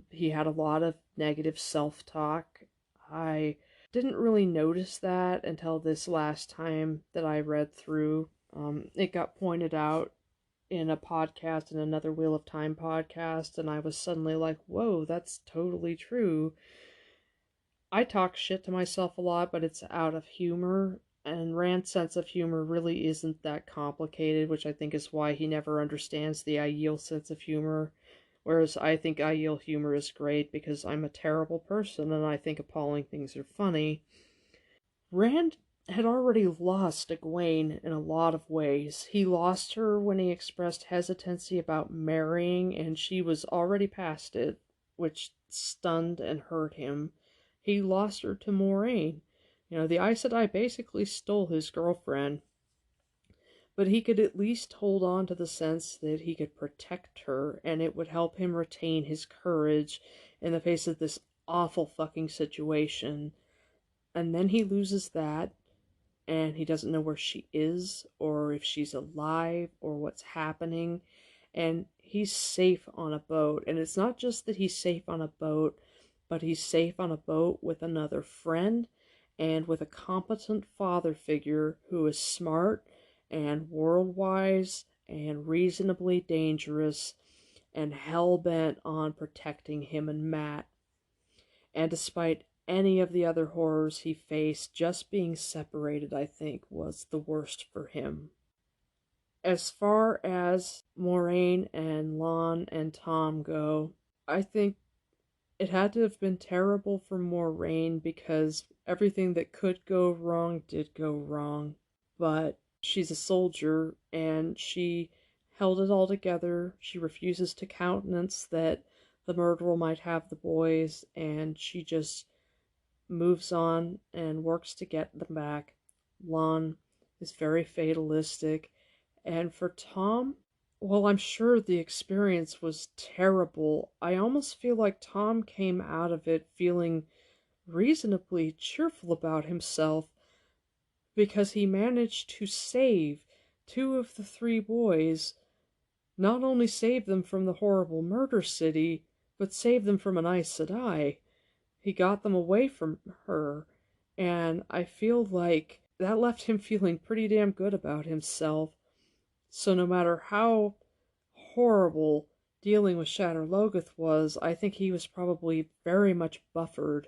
He had a lot of negative self-talk. I didn't really notice that until this last time that I read through. It got pointed out in a podcast, in another Wheel of Time podcast, and I was suddenly like, whoa, that's totally true. I talk shit to myself a lot, but it's out of humor, and Rand's sense of humor really isn't that complicated, which I think is why he never understands the Aiel sense of humor, whereas I think Aiel humor is great because I'm a terrible person and I think appalling things are funny. Rand had already lost Egwene in a lot of ways. He lost her when he expressed hesitancy about marrying, and she was already past it, which stunned and hurt him. He lost her to Moiraine. The Aes Sedai basically stole his girlfriend, but he could at least hold on to the sense that he could protect her, and it would help him retain his courage in the face of this awful fucking situation. And then he loses that, and he doesn't know where she is, or if she's alive, or what's happening. And he's safe on a boat. And it's not just that he's safe on a boat, but he's safe on a boat with another friend, and with a competent father figure who is smart, and world-wise, and reasonably dangerous, and hell-bent on protecting him and Mat. And despite any of the other horrors he faced, just being separated, I think, was the worst for him. As far as Moiraine and Lon and Tom go, I think it had to have been terrible for Moiraine because everything that could go wrong did go wrong. But she's a soldier and she held it all together. She refuses to countenance that the murderer might have the boys, and she just moves on and works to get them back. Lon is very fatalistic. And for Tom, well, I'm sure the experience was terrible. I almost feel like Tom came out of it feeling reasonably cheerful about himself because he managed to save two of the three boys, not only save them from the horrible murder city, but save them from an Aes Sedai. He got them away from her, and I feel like that left him feeling pretty damn good about himself. So no matter how horrible dealing with Shadar Logoth was, I think he was probably very much buffered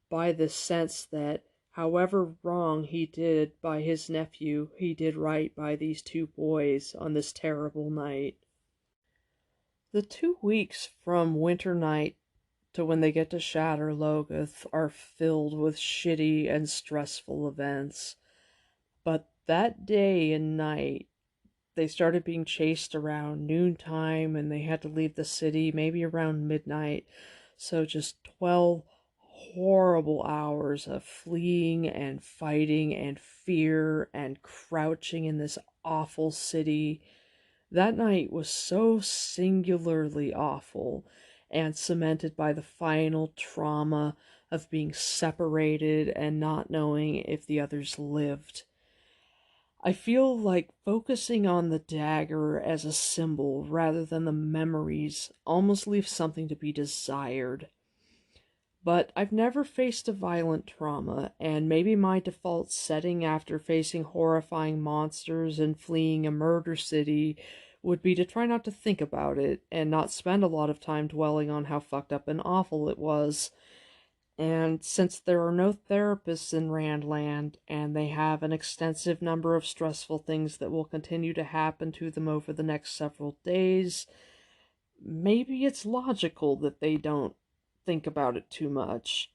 by this sense that however wrong he did by his nephew, he did right by these two boys on this terrible night. The 2 weeks from winter night to when they get to Shadar Logoth are filled with shitty and stressful events. But that day and night, they started being chased around noontime, and they had to leave the city maybe around midnight. So just 12 horrible hours of fleeing and fighting and fear and crouching in this awful city. That night was so singularly awful and cemented by the final trauma of being separated and not knowing if the others lived. I feel like focusing on the dagger as a symbol rather than the memories almost leaves something to be desired. But I've never faced a violent trauma, and maybe my default setting after facing horrifying monsters and fleeing a murder city would be to try not to think about it and not spend a lot of time dwelling on how fucked up and awful it was. And since there are no therapists in Randland, and they have an extensive number of stressful things that will continue to happen to them over the next several days, maybe it's logical that they don't think about it too much.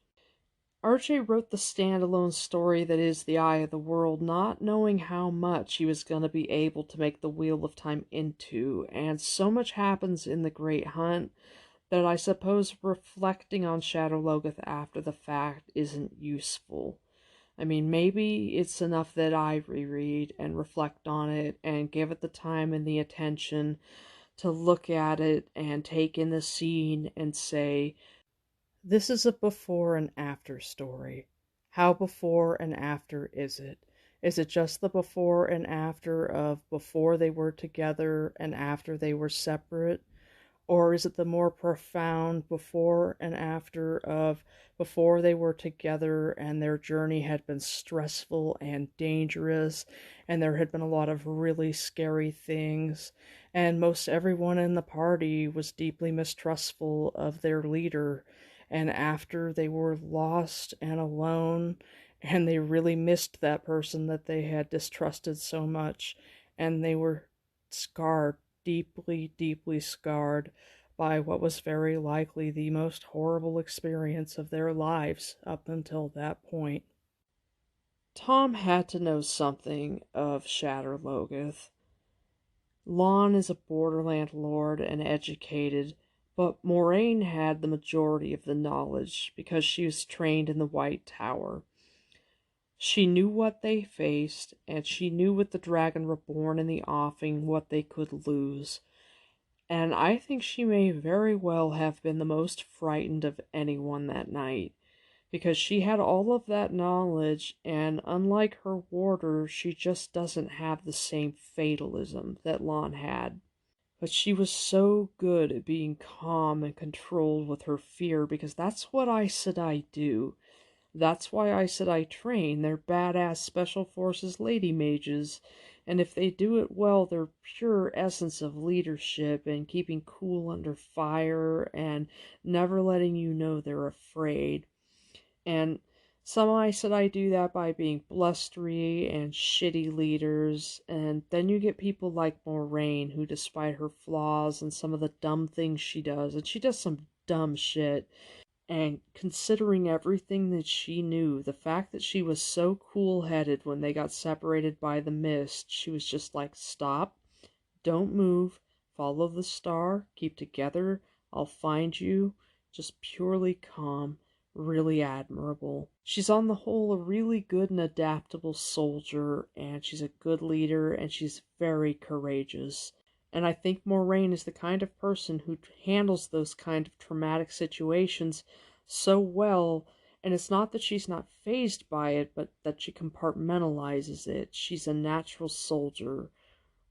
RJ wrote the standalone story that is the Eye of the World, not knowing how much he was going to be able to make the Wheel of Time into, and so much happens in The Great Hunt that I suppose reflecting on Shadar Logoth after the fact isn't useful. I mean, maybe it's enough that I reread and reflect on it and give it the time and the attention to look at it and take in the scene and say, this is a before and after story. How before and after is it? Is it just the before and after of before they were together and after they were separate? Or is it the more profound before and after of before they were together and their journey had been stressful and dangerous and there had been a lot of really scary things and most everyone in the party was deeply mistrustful of their leader, and after they were lost and alone and they really missed that person that they had distrusted so much and they were scarred, deeply, deeply scarred by what was very likely the most horrible experience of their lives up until that point. Tom had to know something of Shadar Logoth. Lon is a borderland lord and educated, but Moraine had the majority of the knowledge because she was trained in the White Tower. She knew what they faced, and she knew with the Dragon Reborn in the offing what they could lose. And I think she may very well have been the most frightened of anyone that night, because she had all of that knowledge, and unlike her warder, she just doesn't have the same fatalism that Lon had. But she was so good at being calm and controlled with her fear, because that's what Aes Sedai do. That's why Aes Sedai train. They're badass special forces lady mages, and if they do it well, they're pure essence of leadership and keeping cool under fire and never letting you know they're afraid. And some Aes Sedai do that by being blustery and shitty leaders, and then you get people like Moraine, who despite her flaws and some of the dumb things she does, and she does some dumb shit, and considering everything that she knew, the fact that she was so cool-headed when they got separated by the mist, she was just like, stop, don't move, follow the star, keep together, I'll find you, just purely calm, really admirable. She's on the whole a really good and adaptable soldier, and she's a good leader, and she's very courageous. And I think Moraine is the kind of person who handles those kind of traumatic situations so well, and it's not that she's not fazed by it, but that she compartmentalizes it. She's a natural soldier,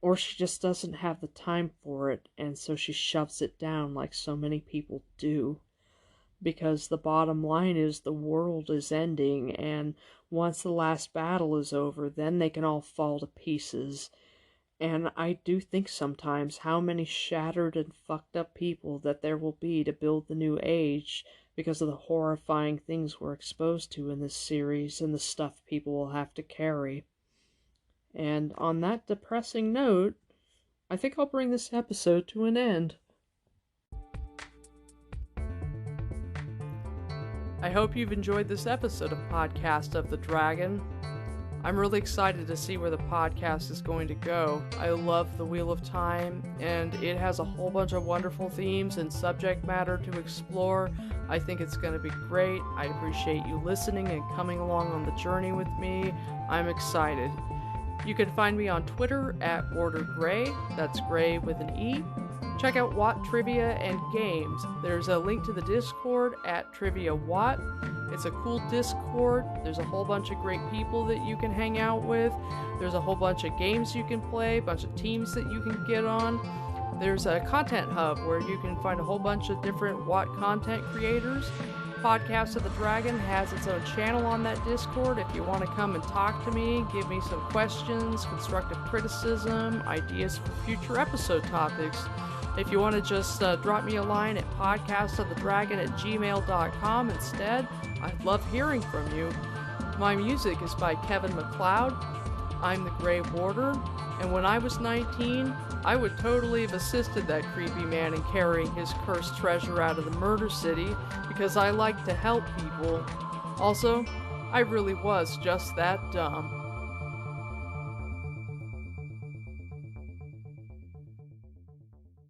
or she just doesn't have the time for it, and so she shoves it down like so many people do. Because the bottom line is the world is ending, and once the last battle is over, then they can all fall to pieces. And I do think sometimes how many shattered and fucked up people that there will be to build the new age because of the horrifying things we're exposed to in this series and the stuff people will have to carry. And on that depressing note, I think I'll bring this episode to an end. I hope you've enjoyed this episode of Podcast of the Dragon. I'm really excited to see where the podcast is going to go. I love the Wheel of Time, and it has a whole bunch of wonderful themes and subject matter to explore. I think it's going to be great. I appreciate you listening and coming along on the journey with me. I'm excited. You can find me on Twitter at Warder Gray. That's Gray with an E. Check out Watt Trivia and Games. There's a link to the Discord at Trivia Watt. It's a cool Discord. There's a whole bunch of great people that you can hang out with. There's a whole bunch of games you can play, a bunch of teams that you can get on. There's a content hub where you can find a whole bunch of different Watt content creators. Podcast of the Dragon has its own channel on that Discord. If you want to come and talk to me, give me some questions, constructive criticism, ideas for future episode topics. If you want to just drop me a line at podcastofthedragon@gmail.com instead, I'd love hearing from you. My music is by Kevin MacLeod. I'm the Grey Warder, and when I was 19, I would totally have assisted that creepy man in carrying his cursed treasure out of the Murder City because I like to help people. Also, I really was just that dumb.